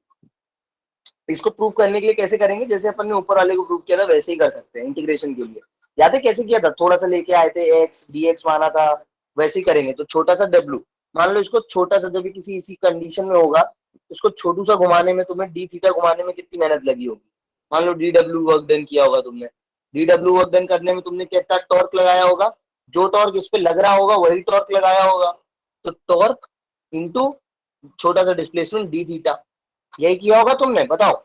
इसको प्रूव करने के लिए कैसे करेंगे, जैसे अपन ने ऊपर वाले को प्रूव किया था वैसे ही कर सकते हैं इंटीग्रेशन के लिए। याद है कैसे किया था, थोड़ा सा लेके आए थे एक्स dx माना था, वैसे ही करेंगे। तो छोटा सा w, मान लो इसको छोटा सा, जब भी किसी इसी कंडीशन में होगा इसको छोटू सा घुमाने में तुम्हें डी थीटा घुमाने में कितनी मेहनत लगी होगी। मान लो dw वर्क डन किया होगा तुमने, dw वर्क डन करने में तुमने कितना टॉर्क लगाया होगा, जो टॉर्क इस पे लग रहा होगा वही टॉर्क लगाया होगा। तो टॉर्क इंटू छोटा सा डिस्प्लेसमेंट डी थीटा, यही किया होगा तुमने, बताओ।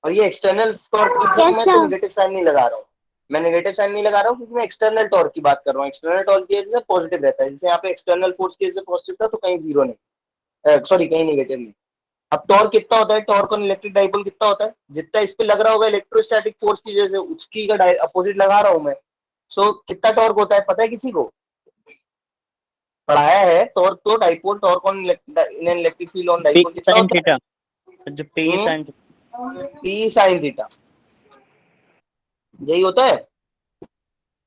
और ये एक्सटर्नल टॉर्क की Yes, मैं sir. तो नेगेटिव साइन नहीं लगा रहा हूँ, मैं नेगेटिव साइन नहीं लगा रहा हूँ क्योंकि मैं एक्सटर्नल टॉर्क की बात कर रहा हूँ। एक्सटर्नल टॉर्क की वजह से पॉजिटिव रहता है, जैसे यहाँ पे एक्सटर्नल फोर्स की वजह से पॉजिटिव था तो कहीं जीरो नहीं, सॉरी कहीं नेगेटिव नहीं। अब टॉर्क कितना होता है, टॉर्क ऑन इलेक्ट्रिक डाइपोल कितना होता है, जितना इस पे लग रहा होगा इलेक्ट्रोस्टैटिक फोर्स की वजह से उसकी का अपोजिट लगा रहा हूँ मैं। सो कितना टॉर्क होता है पता है किसी को, पढ़ाया है। टॉर्क तो dipole, torque on in electric field on P dipole कितना साइन होता थीटा सर, जो पी है, साइन पी साइन थीटा, यही होता है।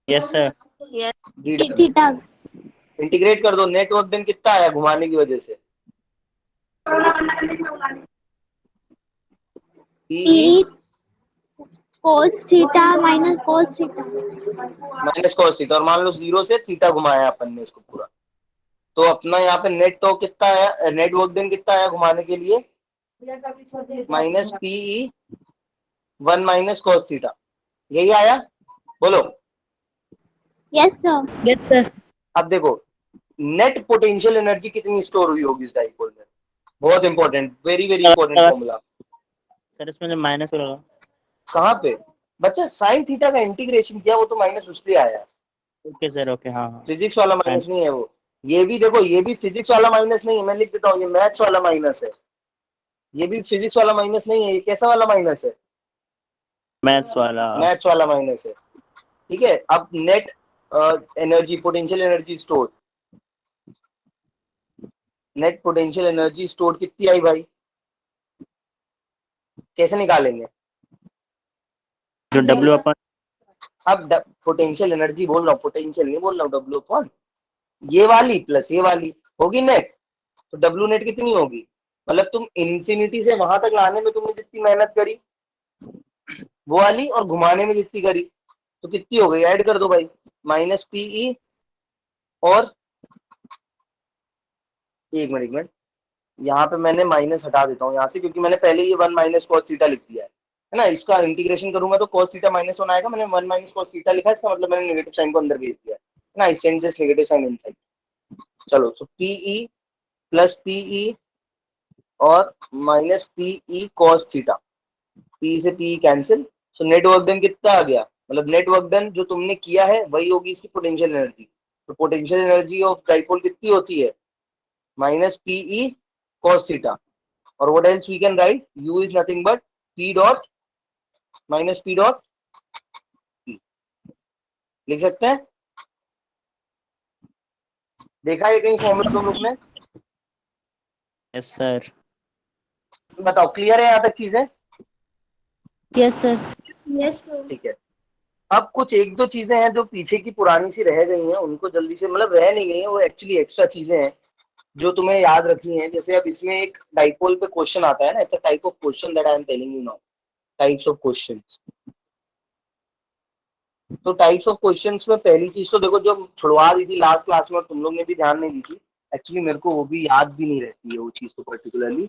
Yes sir. थीटा इंटीग्रेट कर दो, नेटवर्क देन कितना आया घुमाने की वजह से, P cos theta minus cos theta minus cos theta, और मान लो जीरो से थीटा घुमाया अपन ने इसको पूरा, तो अपना यहाँ पे नेट टॉर्क कितना आया, नेट वर्क डन कितना आया घुमाने के लिए, minus p E 1 minus cos theta, यही आया, बोलो। Yes sir Yes, sir. अब देखो नेट पोटेंशियल एनर्जी कितनी स्टोर हुई होगी इस डाइपोल में, बहुत important, very very important formula. Sir इसमें जो माइनस लगा, कहाँ पे बच्चा साइन थीटा का इंटीग्रेशन किया, वो तो माइनस उससे आया, ओके सर, ओके, हाँ हाँ। फिजिक्स वाला माइनस नहीं है वो। ये भी देखो, ये भी फिजिक्स वाला माइनस नहीं है, मैं लिख देता हूँ, ये मैथ्स वाला माइनस है। ये भी फिजिक्स वाला माइनस नहीं है, ये कैसा वाला माइनस है, मैथ्स वाला। मैथ्स वाला माइनस है। ठीक है, अब net energy, potential energy store, net potential energy store कितनी आई भाई, कैसे निकालेंगे, जो डब्ल्यू अपन, अब पोटेंशियल एनर्जी बोल रहा हूँ, पोटेंशियल नहीं बोल रहा हूँ, डब्ल्यू अपॉन ये वाली प्लस ये वाली होगी नेट, तो डब्ल्यू नेट कितनी होगी, मतलब तुम इंफिनिटी से वहां तक लाने में तुमने जितनी मेहनत करी वो वाली, और घुमाने में जितनी करी, तो कितनी हो गई, ऐड कर दो भाई, माइनस पीई, और एक मिनट यहाँ पे मैंने माइनस हटा देता हूँ यहाँ से, क्योंकि मैंने पहले ये 1 माइनस कॉस थीटा लिख दिया है ना, इसका इंटीग्रेशन करूंगा तो cos थीटा माइनस 1 आएगा, मैंने 1 माइनस cos थीटा लिखा है, इसका मतलब मैंने नेगेटिव साइन को अंदर भेज दिया है ना, I send this negative sign inside. चलो, सो पीई प्लस पीई और minus PE cos theta, P से P cancel, so net work done कितना आ गया, मतलब नेट वर्क डन जो तुमने किया है वही होगी इसकी पोटेंशियल एनर्जी। तो पोटेंशियल एनर्जी ऑफ डाइपोल कितनी होती है, माइनस पीई cos थीटा, और what else we can write, u is nothing but p dot minus p dot p, लिख सकते हैं। देखा है कहीं फॉर्मूला तुम लोग ने, यस सर। बताओ क्लियर है यहाँ तक चीजें, Yes, sir. यस सर ठीक है। अब कुछ एक दो चीजें हैं जो पीछे की पुरानी सी रह गई हैं, उनको जल्दी से, मतलब रह नहीं गई हैं, वो एक्चुअली एक्स्ट्रा चीजें हैं जो तुम्हें याद रखनी है। जैसे अब इसमें एक डाइपोल पे क्वेश्चन आता है ना, it's a type of question that I am telling you now, types of questions. तो टाइप्स ऑफ क्वेश्चंस में पहली चीज तो देखो, जो छुड़वा दी थी लास्ट क्लास में और तुम लोग ने भी ध्यान नहीं दी थी, एक्चुअली मेरे को वो भी याद भी नहीं रहती है वो चीज तो पर्टिकुलरली।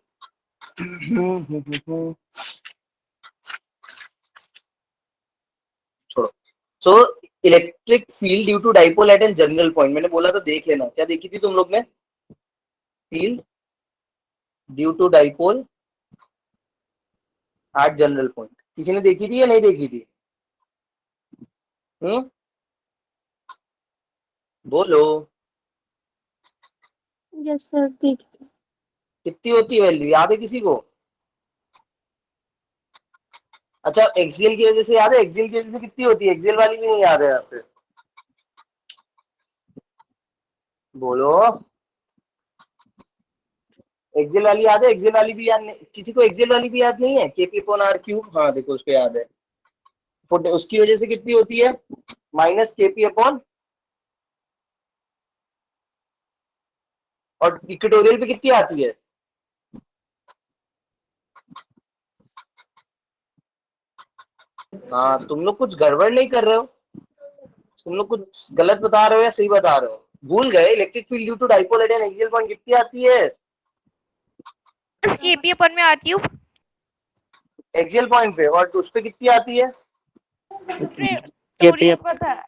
छोड़ो। So electric field due to dipole at an general point, मैंने बोला था देख लेना, क्या देखी थी तुम लोग ने, field due to dipole at general point, किसी ने देखी थी या नहीं देखी थी, बोलो। यस सर ठीक है। कितनी होती है वैल्यू, याद है किसी को, अच्छा एक्सियल की वजह से याद है, एक्सियल की वजह से कितनी होती है, एक्सियल वाली भी नहीं याद है यहाँ पे, बोलो। एक्सेल वाली याद है? एक्सेल वाली भी याद नहीं? किसी को एक्सेल वाली भी याद नहीं है? केपी अपॉन आर क्यूब, हाँ देखो उसको याद है। उसकी वजह से कितनी होती है? माइनस केपी अपॉन, और इक्वेटोरियल पे कितनी आती है? हाँ तुम लोग कुछ गड़बड़ नहीं कर रहे हो, तुम लोग कुछ गलत बता रहे हो या सही बता रहे हो? भूल गए electric field due to dipole at an axial point कितनी आती है? केपी अपन में आती हूँ एक्सियल पॉइंट पे, और उस पे कितनी आती है? स्टोरी पता है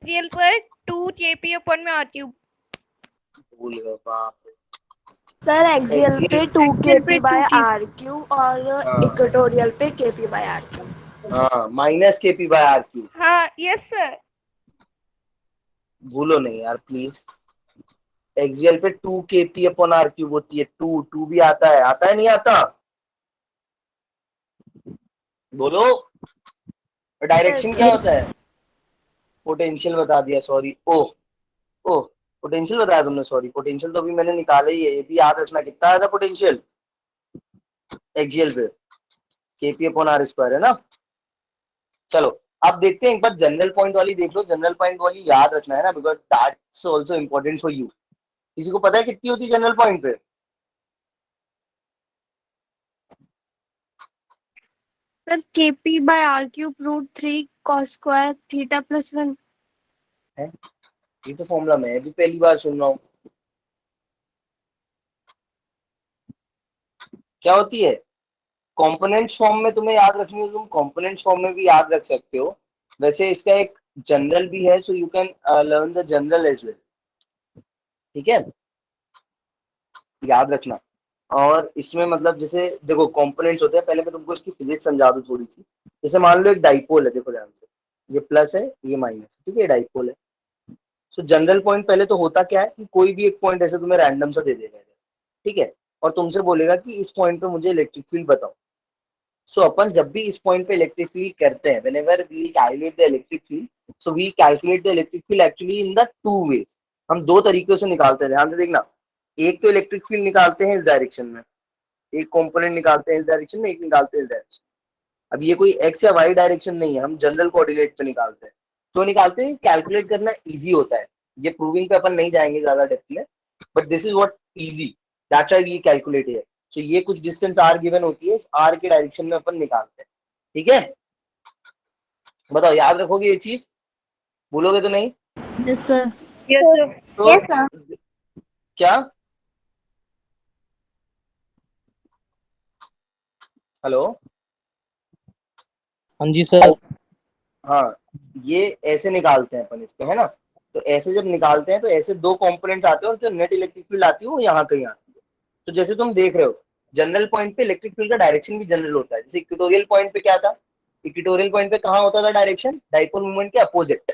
रियल पर 2 केपी अपन में आती हूँ। भूल गए, बाप रे। सर एक्सियल पे 2 केपी बाय आर क्यू और हाँ। इक्वेटोरियल पे केपी बाय आर क्यू। हाँ minus k p by are cube. हाँ यस सर। भूलो नहीं यार प्लीज। एक्सियल पे 2 केपी अपॉन आर क्यूब होती है। 2 भी आता है नहीं आता? बोलो। डायरेक्शन क्या होता है? पोटेंशियल बता दिया, सॉरी। ओह ओह, पोटेंशियल बताया तुमने, सॉरी। पोटेंशियल तो अभी मैंने निकाला ही है, ये भी याद रखना। कितना आया था पोटेंशियल एक्सियल पे? केपी अपॉन आर स्क्वायर है ना। चलो अब देखते हैं, एक बार जनरल पॉइंट वाली देख लो। जनरल पॉइंट वाली याद रखना है ना, because that's also important for you. किसी को पता है कितनी होती है जनरल पॉइंट पे? Sir k p by are cube root 3 cos square theta plus 1। है ये तो फॉर्मूला मैं भी पहली बार सुन रहा हूँ। क्या होती है? कंपोनेंट्स फॉर्म में तुम्हें याद रखनी है, तुम कंपोनेंट्स फॉर्म में भी याद रख सकते हो। वैसे इसका एक जनरल भी है, so you can learn the general as well. ठीक है, याद रखना। और इसमें मतलब जैसे देखो कंपोनेंट्स होते हैं, पहले मैं तुमको इसकी फिजिक्स समझा दूं थोड़ी सी। जैसे मान लो एक डाइपोल है, देखो ध्यान से, ये प्लस है ये माइनस, ठीक है, डाइपोल है। सो जनरल पॉइंट पहले तो होता क्या है कि कोई भी एक पॉइंट ऐसे तुम्हें रैंडम सा दे देगा, ठीक है, और तुमसे बोलेगा कि इस पॉइंट पे मुझे इलेक्ट्रिक फील्ड बताओ। सो अपन जब भी इस पॉइंट पे इलेक्ट्रिक फील्ड करते हैं, whenever we calculate the electric field, so we calculate the electric field actually in the two ways. हम दो तरीकों से निकालते हैं, ध्यान से देखना। एक तो इलेक्ट्रिक फील्ड निकालते हैं इस डायरेक्शन में, एक कंपोनेंट निकालते हैं इस डायरेक्शन में, एक निकालते हैं इस डायरेक्शन। अब ये कोई एक्स या वाई डायरेक्शन नहीं है, हम जनरल कोऑर्डिनेट पे निकालते हैं। तो निकालते हैं, कैलकुलेट करना इजी होता है। ये प्रूविंग पे अपन नहीं जाएंगे ज्यादा डेप्थ में, but this is what easy, that's why we calculate here. So ये कुछ डिस्टेंस आर गिवन होती है, इस आर के डायरेक्शन में अपन निकालते हैं। ठीक है, बताओ याद रखोगे ये चीज? भूलोगे तो नहीं? Yes sir. तो यस सर। क्या? हेलो। हाँ जी सर। हाँ, ये ऐसे निकालते हैं अपन इस पे, है ना। तो ऐसे जब निकालते हैं तो ऐसे दो कंपोनेंट्स आते हैं, और जो नेट इलेक्ट्रिक फील्ड आती है वो यहाँ कहीं आती है। तो जैसे तुम देख रहे हो, जनरल पॉइंट पे इलेक्ट्रिक फील्ड का डायरेक्शन भी जनरल होता है। जैसे इक्वेटोरियल पॉइंट पे क्या था? इक्वेटोरियल पॉइंट पे कहाँ होता था डायरेक्शन? डाइपोल मूवमेंट के अपोजिट।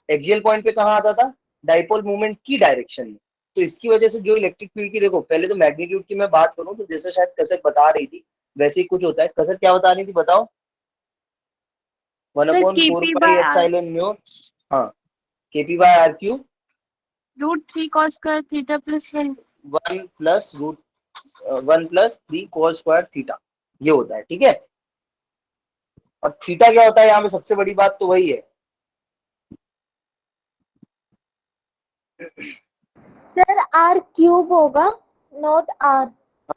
एक्सियल पॉइंट पे कहाँ आता था? डाइपोल मूवमेंट की डायरेक्शन में। तो इसकी वजह से जो इलेक्ट्रिक फील्ड की, देखो पहले तो मैग्नीट्यूड की मैं बात करूँ तो जैसे शायद कसक बता रही थी वैसे ही कुछ होता है। कसक क्या बता रही थी बताओ? 1/4 KP pi by R epsilon mu. हाँ, KP by are cube root 3 cos square theta plus 1। 1 + 3 cos square theta, ये होता है। ठीक है, और थीटा क्या होता है यहाँ पे? सबसे बड़ी बात तो वही है। सर आर क्यूब होगा, नॉट आर।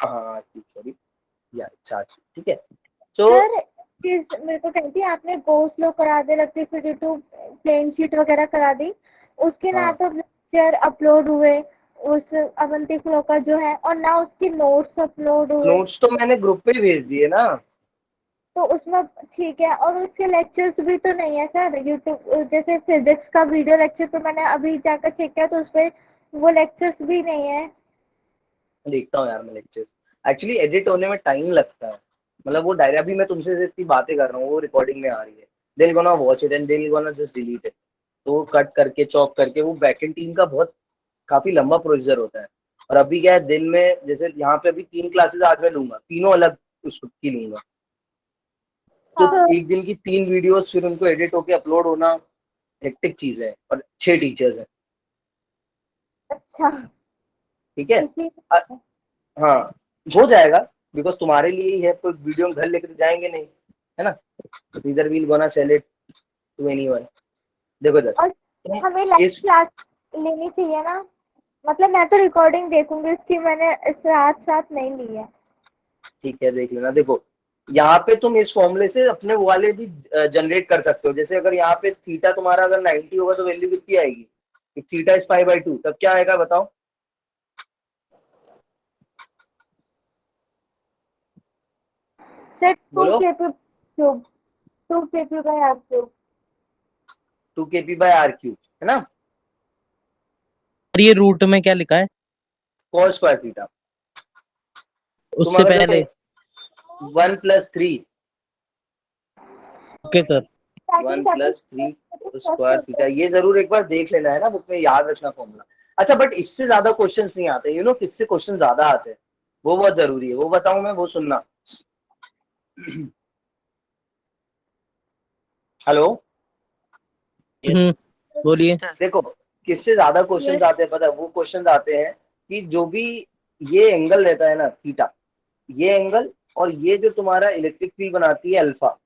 हाँ हाँ, सॉरी, या अच्छा, ठीक है। सो सर चीज मेरे को कहती है, आपने गॉस लॉ करा दे, इलेक्ट्रिसिटी टू प्लेन शीट वगैरह करा दी, उसके ना हाँ, तो लेक्चर अपलोड हुए उस अवंती फ्लो का जो है, और ना उसके नोट्स अपलोड हुए। नोट्स तो मैंने ग्रुप पे भेज दिए ना। तो उसमें ठीक है, और उसके लेक्चर्स भी तो नहीं है सर यूट्यूब। जैसे फिजिक्स का वीडियो लेक्चर तो मैंने अभी जाकर चेक किया, तो उसपे वो लेक्चर्स भी नहीं है। देखता हूँ यार मैं लेक्चर्स। एक्चुअली एडिट होने में टाइम लगता है, मतलब वो डायरी, अभी मैं तुमसे जितनी बातें कर रहा हूँ वो रिकॉर्डिंग में आ रही है। They will gonna watch it and they will gonna just delete it. तो कट करके चॉप करके, वो बैकएंड टीम का बहुत काफी लंबा प्रोसीजर होता है। और अभी क्या है, दिन में जैसे यहाँ पे अभी 3 क्लासेस आज मैं लूंगा, तीनों अलग उसकी लूंगा। तो हाँ। एक दिन की 3 वीडियोस, फिर उनको एडिट होके अपलोड होना, हेक्टिक चीज है। और 6 टीचर्स हैं। अच्छा। ठीक है, इसी हाँ हो जाएगा, बिकॉज तुम्हारे लिए ही है, तो वीडियो में घर लेकर तो जाएंगे नहीं, है ना, इधर we'll gonna sell it to anyone. देखो इधर और तुम हमें लाइव इस क्लास लेनी चाहिए ना, मतलब मैं तो रिकॉर्डिंग देखूंगी उसकी, मैंने इस रात साथ नहीं ली है। ठीक है देख लेना। देखो यहाँ पे तुम इस फॉर्मूले से अपने वो वाले भी जनरेट कर सकते हो। जैसे अगर यहाँ पे थीटा तुम्हारा अगर 90 होगा तो वैल्यू कितनी आएगी, if theta is pi by 2, तब क्या आएगा बताओ। सर बोलो 2 kp cube, 2 kp by are cube. 2 kp by are cube, है ना, और ये रूट में क्या लिखा है कॉस स्क्वायर थीटा। तुम उससे अगर पहले? देखो 1+3, ओके सर। 1+3 स्क्वायर थीटा, ये जरूर एक बार देख लेना है ना, बुक में याद रखना फॉर्मूला। अच्छा बट इससे ज्यादा क्वेश्चंस नहीं आते, यू नो किससे क्वेश्चन ज्यादा आते हैं, वो बहुत जरूरी है, वो बताऊं मैं, वो सुनना। हेलो, बोलिए। देखो किससे ज्यादा क्वेश्चंस Yes. आते हैं पता है, वो क्वेश्चंस आते हैं कि जो भी ये एंगल रहता है ना थीटा, ये एंगल और ये जो तुम्हारा इलेक्ट्रिक फील्ड बनाती है अल्फा,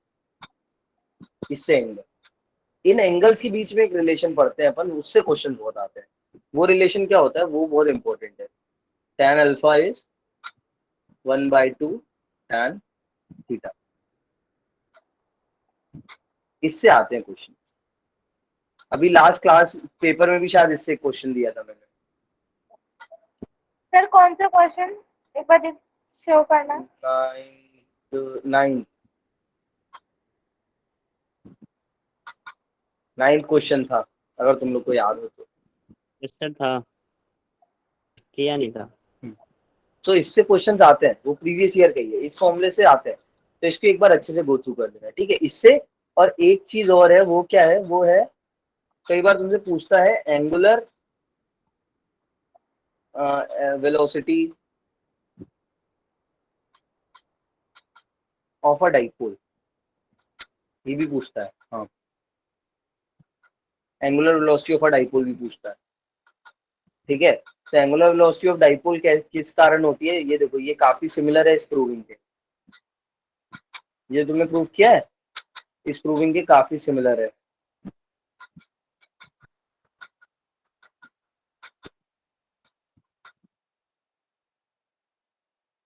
इससे एंगल, इन एंगल्स के बीच में एक रिलेशन पढ़ते हैं अपन, उससे क्वेश्चन बहुत आते हैं। वो रिलेशन क्या होता है, वो बहुत इंपॉर्टेंट है। tan alpha is 1/2 tan theta, इससे आते हैं क्वेश्चन। अभी लास्ट क्लास पेपर में भी शायद इससे क्वेश्चन दिया था मैंने। सर कौन सा क्वेश्चन, एक बार शो करना। 9th क्वेश्चन था, अगर तुम लोग को याद हो तो। इससे था, किया नहीं था। तो इससे क्वेश्चंस आते हैं, वो प्रीवियस ईयर के ही है, इस फॉर्मूले से आते हैं, तो इसको एक बार अच्छे से गो थ्रू कर लेना, ठीक है, इससे। और एक चीज और है, वो क्या है, वो है कई बार तुमसे पूछता है angular velocity of a dipole, ये भी पूछता है। हाँ, angular velocity of a dipole भी पूछता है, ठीक है। तो एंगुलर वेलोसिटी ऑफ डाइपोल किस कारण होती है, ये देखो, ये काफी सिमिलर है इस प्रूविंग के, ये तुमने प्रूव किया है, इस प्रूविंग के काफी सिमिलर है।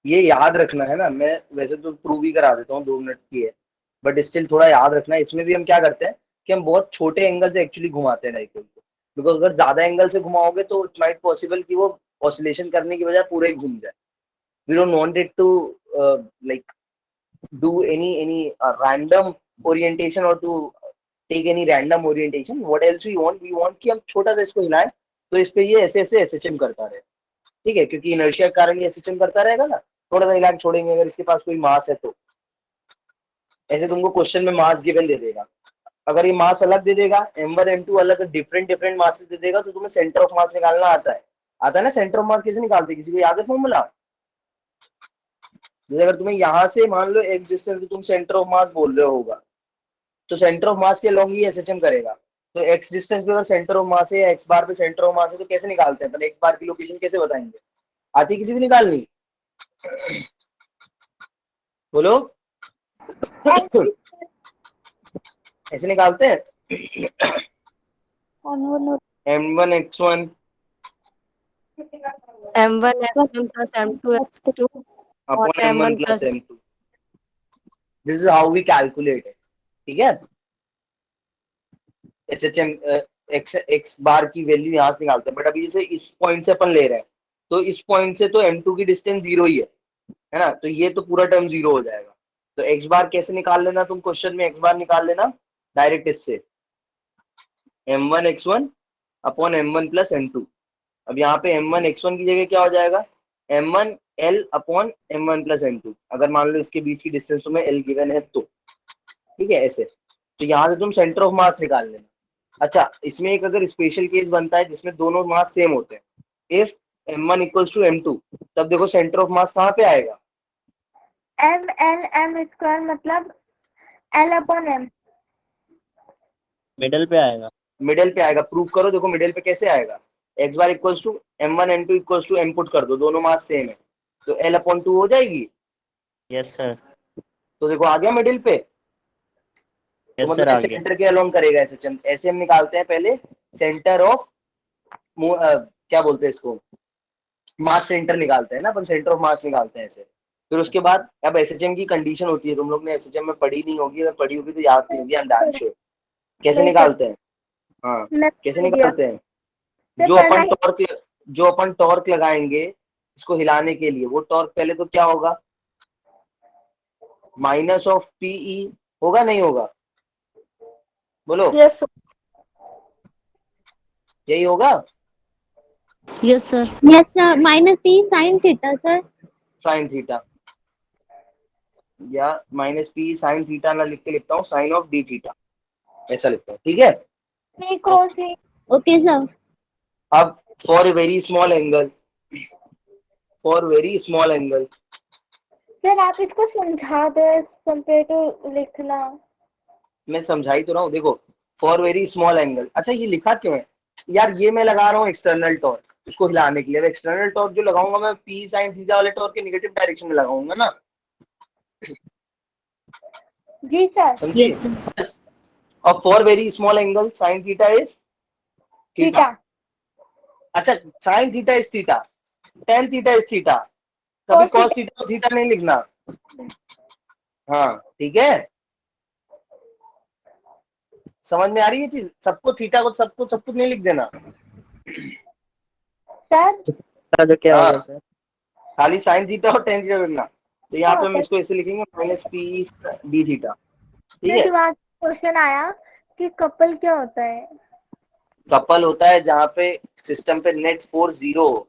ये याद रखना है ना, मैं वैसे तो प्रूव ही करा देता हूँ, 2 मिनट की है, बट स्टिल थोड़ा याद रखना है। इसमें भी हम क्या करते हैं कि हम बहुत छोटे एंगल से एक्चुअली घुमाते हैं डाइपोल को, बिकॉज अगर ज्यादा एंगल से घुमाओगे तो इट माइट पॉसिबल कि वो ऑसिलेशन करने की बजाय पूरे ही घूम जाए। We don't want it to like do any random orientation or to take any random orientation. What else we want कि हम छोटा सा इसको हिलाएं तो इस पे ये ऐसे ऐसे एसएचएम करता रहे, ठीक है, क्योंकि इनर्शिया के कारण ये एसएचएम करता रहेगा ना, थोड़ा सा इलाज छोड़ेंगे अगर इसके पास कोई मास है तो। ऐसे तुमको क्वेश्चन में मास गिवन दे देगा, अगर ये मास अलग दे देगा, m1 m2 अलग डिफरेंट डिफरेंट मास दे देगा, तो तुम्हें सेंटर ऑफ मास निकालना आता है ना। सेंटर ऑफ मास कैसे निकालते हैं, किसी को याद है फॉर्मूला? जैसे अगर तुम्हें यहाँ से मान लो x डिस्टेंस पे तुम सेंटर ऑफ मास बोल रहे होगा, तो सेंटर ऑफ मास के अलोंग ही एसएचएम करेगा। तो x डिस्टेंस पे अगर सेंटर ऑफ मास है या x बार पे सेंटर ऑफ मास है, तो कैसे निकालते हैं, तो x बार की लोकेशन कैसे बताएंगे, आती किसी भी निकालनी? बोलो। ऐसे निकालते हैं m1 x1 M1 M1 plus M2 x2 और upon m1 M1 plus plus m2, this is how we calculate है, ठीक है। एसएचएम x बार की वैल्यू यहाँ से निकालते हैं, बट अभी जैसे इस पॉइंट से अपन ले रहे हैं, तो इस पॉइंट से तो m2 की डिस्टेंस 0 ही है ना, तो ये तो पूरा टर्म 0 हो जाएगा। तो x बार कैसे निकाल लेना, तुम क्वेश्चन में x बार निकाल लेना डायरेक्ट इससे, m1 x1 upon m1 plus m2। अब यहाँ पे m1 x1 की जगह क्या हो जाएगा, m1 l upon m1 plus m2, अगर मान लो इसके बीच की डिस्टेंस तुम्हें l गिवन है तो, ठीक है ऐसे। तो यहाँ से तुम सेंटर ऑफ मास निकाल लेना। अच्छा, इसमें एक अगर स्पेशल केस बनता है जिसमें दोनों मास सेम होते हैं, if m1 equals to m2, तब देखो सेंटर ऑफ मास कहाँ पे आएगा, m स्क्वायर मतलब l अपॉन m। मिडल पे आएगा। मिडिल पे आएगा, प्रूव करो, देखो मिडिल पे कैसे आएगा, x bar equals to m1 m2 equals to m put कर दो, दोनों मास सेम है, तो L/2 हो जाएगी। यस सर, तो देखो आ गया मिडिल पे। तो यस मतलब सर आ ये गया। सेंटर के अलोंग करेगा एसएचएम। ऐसे हम निकालते हैं पहले सेंटर ऑफ क्या बोलते हैं इसको, मास सेंटर निकालते हैं ना अपन, सेंटर ऑफ मास निकालते हैं ऐसे। फिर उसके बाद अब एसएचएम की कंडीशन होती है, तुम लोग ने एसएचएम में पढ़ी नहीं होगी, अगर पढ़ी होगी तो याद नहीं होगी, आई एम डैम श्योर। कैसे नहीं सर, निकालते हैं? हाँ, मैं कैसे आइडिया निकालते हैं? सर जो पढ़ना अपन टॉर्क जो अपन टॉर्क लगाएंगे इसको हिलाने के लिए, वो टॉर्क पहले तो क्या होगा, माइनस ऑफ पीई होगा, नहीं होगा? बोलो, Yes, sir. यही होगा। Yes, sir. Yes sir, -T sin theta sir. Sine theta, या माइनस पी साइन थीटा ना लिख के लिखता हूँ साइन ऑफ डी थीटा, ऐसा लिखता हूँ, ठीक है। Okay sir. अब for a very small angle, for very small angle, sir आप इसको समझा दो कंपेयर टू लिखना। मैं समझाई तो रहा हूँ, देखो फॉर वेरी स्मॉल एंगल। अच्छा ये लिखा क्यों है यार? ये मैं लगा रहा हूँ एक्सटर्नल टॉर्क उसको हिलाने के लिए। एक्सटर्नल टॉर्क जो लगाऊंगा मैं पी साइन थीटा वाले टॉर्क के नेगेटिव डायरेक्शन में लगाऊंगा ना, जी सर। समझिए। Yes, sir. और for very small angle sine theta is theta. Theta. अच्छा, sine theta is theta, tan theta is theta, कभी कॉस थीटा थीटा नहीं लिखना। हाँ ठीक है, समझ में आ रही है चीज? सबको थीटा को सबको सब कुछ नहीं लिख देना। सर जो क्या हो हाँ, गया सर? खाली साइन थीटा और टेन थीटा लिखना। तो यहाँ पे हम होता है? इसको ऐसे लिखेंगे माइनस पी डी थीटा, ठीक मेरे है। दिमाग में क्वेश्चन आया कि कपल क्या होता है। कपल होता है जहाँ पे सिस्टम पे नेट फोर्स 0 हो,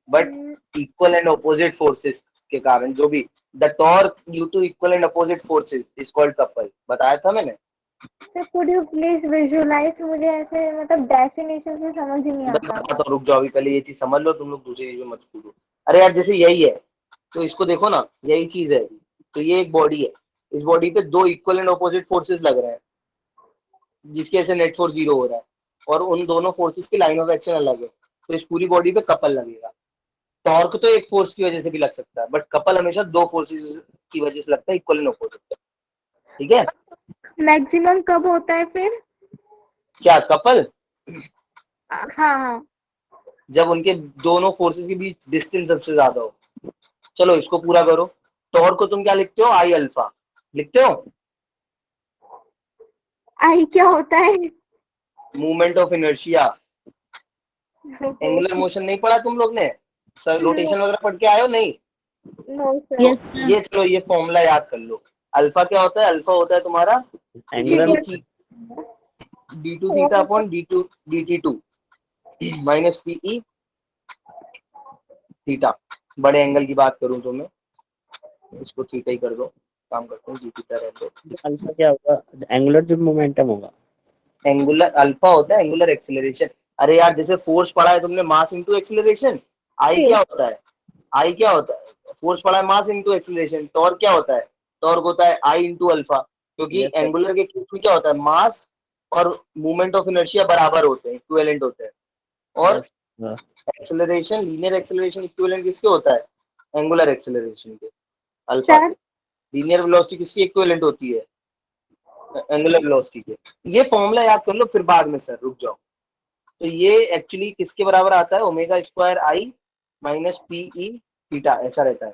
but equal and opposite forces के कारण जो भी, the torque due to equal and opposite forces is called couple. बताया था मैंने। Sir could you please visualise, मुझे ऐसे मतलब डेफिनेशन से समझ ही नहीं मैं आता। बताता हूँ, रुक जाओ, अभी पहले ये चीज समझ लो, तुम लोग दूसरी चीज में मत कूदो। अरे यार जैसे यही है तो इसको देखो ना, यही चीज है। तो ये एक बॉडी है, इस बॉडी पे दो इक्वल एंड अपोजिट फोर्सेस लग रहे हैं जिसकी वजह से नेट फोर्स 0 हो रहा है, और उन दोनों फोर्सेस की लाइन ऑफ एक्शन अलग है, तो इस पूरी बॉडी पे कपल लगेगा। टॉर्क तो एक फोर्स की वजह से भी लग सकता है, बट कपल हमेशा दो फोर्सेस की वजह से लगता है, इक्वल एंड अपोजिट, ठीक है। मैक्सिमम कब होता है फिर? क्या कपल? हाँ हाँ। जब उनके दोनों फोर्सेस के बीच डिस्टेंस सबसे ज्यादा हो। चलो इसको पूरा करो। टॉर्क को तुम क्या लिखते हो? आई अल्फा लिखते हो। आई क्या होता है? Movement of inertia, angular motion नहीं पढ़ा तुम लोग ने? सर रोटेशन वगैरह पढ़ के आए हो? नहीं। No sir. Yes, sir. ये चलो ये फॉर्मूला याद कर लो। अल्फा क्या होता है? अल्फा होता है तुम्हारा angular d2 theta upon d2 dt2 minus PE theta. बड़े एंगल की बात करूं तो मैं इसको थीटा ही कर दो, काम करते हैं, डी थीटा रह दो। अल्फा क्या होगा? एंगुलर जो मोमेंटम होगा। एंगुलर अल्फा होता है एंगुलर एक्सीलरेशन। अरे यार जैसे फोर्स पढ़ा है तुमने, मास इनटू एक्सीलरेशन। आई क्या होता है? आई क्या होता है? फोर्स पढ़ा है मास इनटू एक्सीलरेशन। टॉर्क क्या होता है? टॉर्क होता है आई इनटू अल्फा, क्योंकि Yes, sir. एंगुलर के केस में क्या होता है, मास और मूवमेंट ऑफ इनर्शिया बराबर होते हैं, इक्विवेलेंट होते हैं। और Yes, sir. Acceleration, linear acceleration equivalent किसके होता है? एंगुलर एक्सेलरेशन के, अल्फा सर के। लीनियर वेलोसिटी किसकी इक्विवेलेंट होती है? एंगुलर वेलोसिटी के। ये फॉर्मूला याद कर लो, फिर बाद में सर रुक जाओ। तो ये एक्चुअली किसके बराबर आता है? ओमेगा स्क्वायर आई माइनस पीई थीटा, ऐसा रहता है।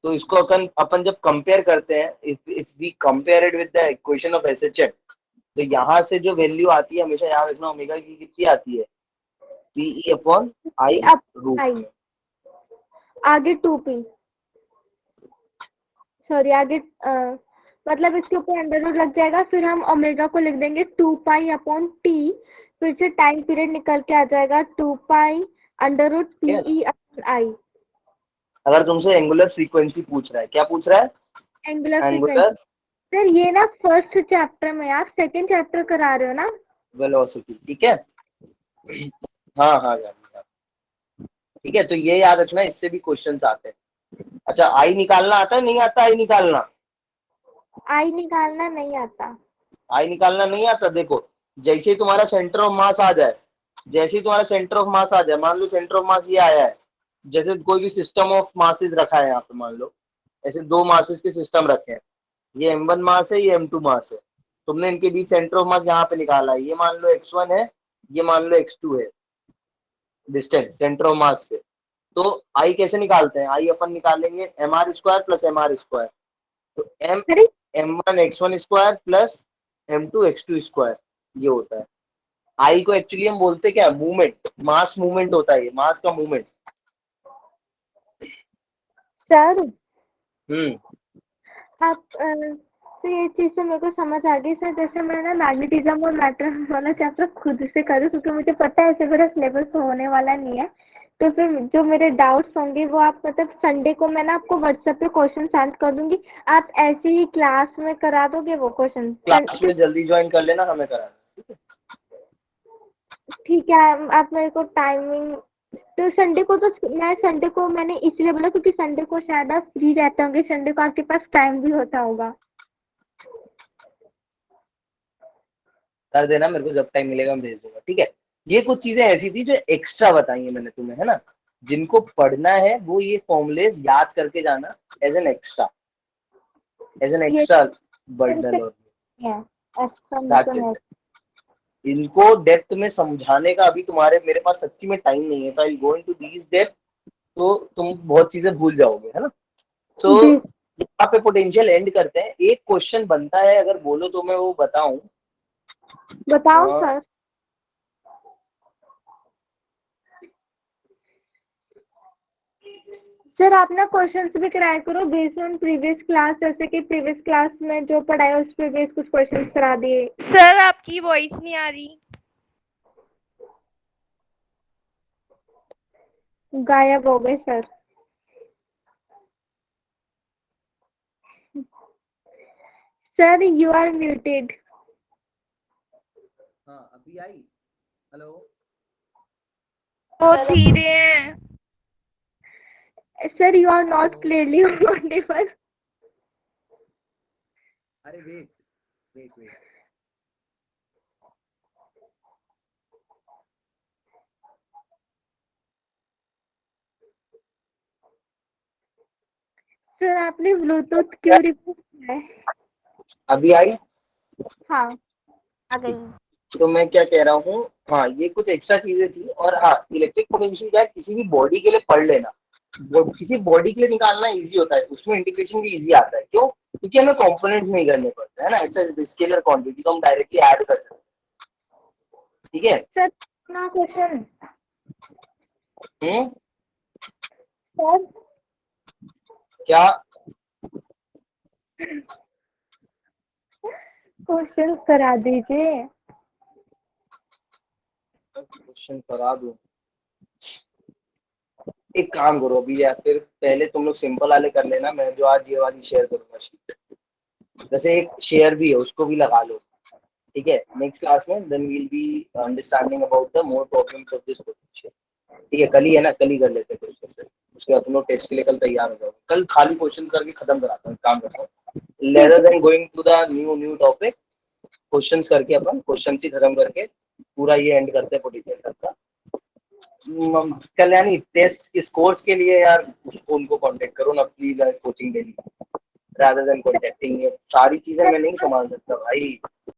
तो इसको अपन जब कंपेयर करते हैं, if we compare it with the equation of SHM, तो यहाँ से जो वैल्यू आती है हमेशा याद रखना, ओमेगा की कितनी आती है? पीई अपॉन आई अब रूट आई, में। आगे 2p, सॉरी आगे मतलब इसके ऊपर अंडर रूट लग जाएगा, फिर हम ओमेगा को लिख देंगे 2 पाई अपॉन टी, फिर से टाइम पीरियड निकल के आ जाएगा 2 pi under root PE upon I. अगर तुमसे एंगुलर फ्रीक्वेंसी पूछ रहा है, क्या पूछ रहा है? Angular angular frequency. सर ये ना फर्स्ट चैप्टर में, आप सेकंड चैप्टर करा रहे हो ना? वेलोसिटी, ठीक है। हाँ हाँ यार, ठीक है। तो ये याद रखना, इससे भी क्वेश्चंस आते हैं। अच्छा, आई निकालना आता है नहीं आता? आई निकालना, आई निकालना नहीं आता। आई निकालना नहीं आता। देखो जैसे ही तुम्हारा सेंटर ऑफ मास आ जाए, जैसे ही तुम्हारा सेंटर ऑफ मास आ जाए, मान लो सेंटर ऑफ मास ये आया है, जैसे कोई भी सिस्टम ऑफ मासेस रखा है यहाँ पे, मान लो ऐसे 2 मासेस के सिस्टम रखे हैं, ये m1 मास है, ये m2 मास है, तुमने इनके बीच सेंटर ऑफ मास यहाँ पे निकाला है, ये मान लो x1 है, ये मान लो x2 है, डिस्टेंस सेंटर ऑफ मास से। तो आई कैसे निकालते हैं? आई अपन निकालेंगे mr² प्लस mr²। तो अरे m1 x1² plus m2 x2², ये होता है। आई को एक्चुअली हम बोलते क्या? मूवमेंट, मास मूवमेंट होता है, ये मास का मूवमेंट। सर आप तो ये चीज तो मेरे को समझ आ गई सर। जैसे मैं ना मैग्नेटिज्म और मैटर वाला चैप्टर खुद से करूँ, क्योंकि मुझे पता है ऐसे मेरा सिलेबस तो होने वाला नहीं है। तो फिर जो मेरे डाउट्स होंगे वो आप मतलब संडे को मैं ना आपको व्हाट्सएप पे क्वेश्चन सेंड कर दूंगी, आप ऐसे ही क्लास में करा दोगे वो क्वेश्चन? क्लास में जल्दी ज्वाइन कर लेना, हमें करा देना, ठीक है? ठीक है, आप मेरे को टाइमिंग तो संडे को, तो मैं संडे को मैंने इसलिए बोला क्योंकि संडे को शायद आप फ्री रहते होंगे, संडे को आपके पास टाइम भी होता होगा। कर देना, मेरे को जब टाइम मिलेगा मैं भेज दूंगा, ठीक है? ये कुछ चीजें ऐसी थी जो एक्स्ट्रा बताई है मैंने तुम्हें, है ना? जिनको पढ़ना है वो ये फॉर्मूलेज याद करके जाना एज एन एक्स्ट्रा ये बर्डन, और है ऐसा that's तो है। it। इनको डेप्थ में समझाने का अभी मेरे पास सच्ची में टाइम नहीं है। तो आई गो इनटू दीस डेप्थ, तो तुम बहुत चीजें भूल जाओगे, है ना? तो जी यहाँ पे पोटेंशियल एंड करते हैं। एक क्वेश्चन बनता है, अगर बोलो तो मैं वो बताऊं। बताओ हाँ। सर। सर आप ना क्वेश्चंस भी कराया करो बेस्ड ऑन प्रीवियस क्लास, जैसे कि प्रीवियस क्लास में जो पढ़ाया उस पे बेस कुछ क्वेश्चंस करा दिए। सर आपकी वॉइस नहीं आ रही। गायब हो गए sir. Sir you are muted. हाँ, अभी आई। हेलो, वो धीरे हैं। Sir you are not clearly audible. अरे वेट वेट वेट, सर आपने ब्लूटूथ क्यों रिमूव किया है? अभी आई। हाँ आ गई। तो मैं क्या कह रहा हूँ, हाँ ये कुछ एक्स्ट्रा चीजें थी। और हाँ, इलेक्ट्रिक पोटेंशियल क्या है, किसी भी बॉडी के लिए पढ़ लेना, वो किसी बॉडी के लिए निकालना इजी होता है, उसमें इंटीग्रेशन भी इजी आता है। क्यों? क्योंकि हमें कंपोनेंट नहीं करने पड़ते, है ना? इट्स स्केलर क्वांटिटी, तो हम डायरेक्टली ऐड कर सकते हैं, ठीक है? सर ना क्वेश्चन। हम्म, सर क्या क्वेश्चन करा दीजिए। क्वेश्चन करा दूं? एक काम करो अभी, या फिर पहले तुम लोग सिंपल वाले कर लेना, मैं जो आज ये वाली शेयर करूंगा शीट, जैसे एक शेयर भी है उसको भी लगा लो, ठीक है? नेक्स्ट क्लास में then we'll be understanding about the more problems of this potential, ठीक है? कल ही है ना, कल ही कर लेते हैं क्वेश्चन, उसके बाद तुम लोग टेस्ट के लिए कल तैयार हो जाओ। कल खाली क्वेश्चन करके खत्म कराता हूँ, काम करता हूँ, rather than going to the new topic. Questions करके अपन क्वेश्चन ही खत्म करके पूरा ये एंड करते हैं पोटेंशियल तक का। कल्याणी, टेस्ट इस कोर्स के लिए यार उसको उनको कांटेक्ट करो ना प्लीज, कोचिंग देनी, rather than contacting you। सारी चीजें मैं नहीं संभाल सकता भाई।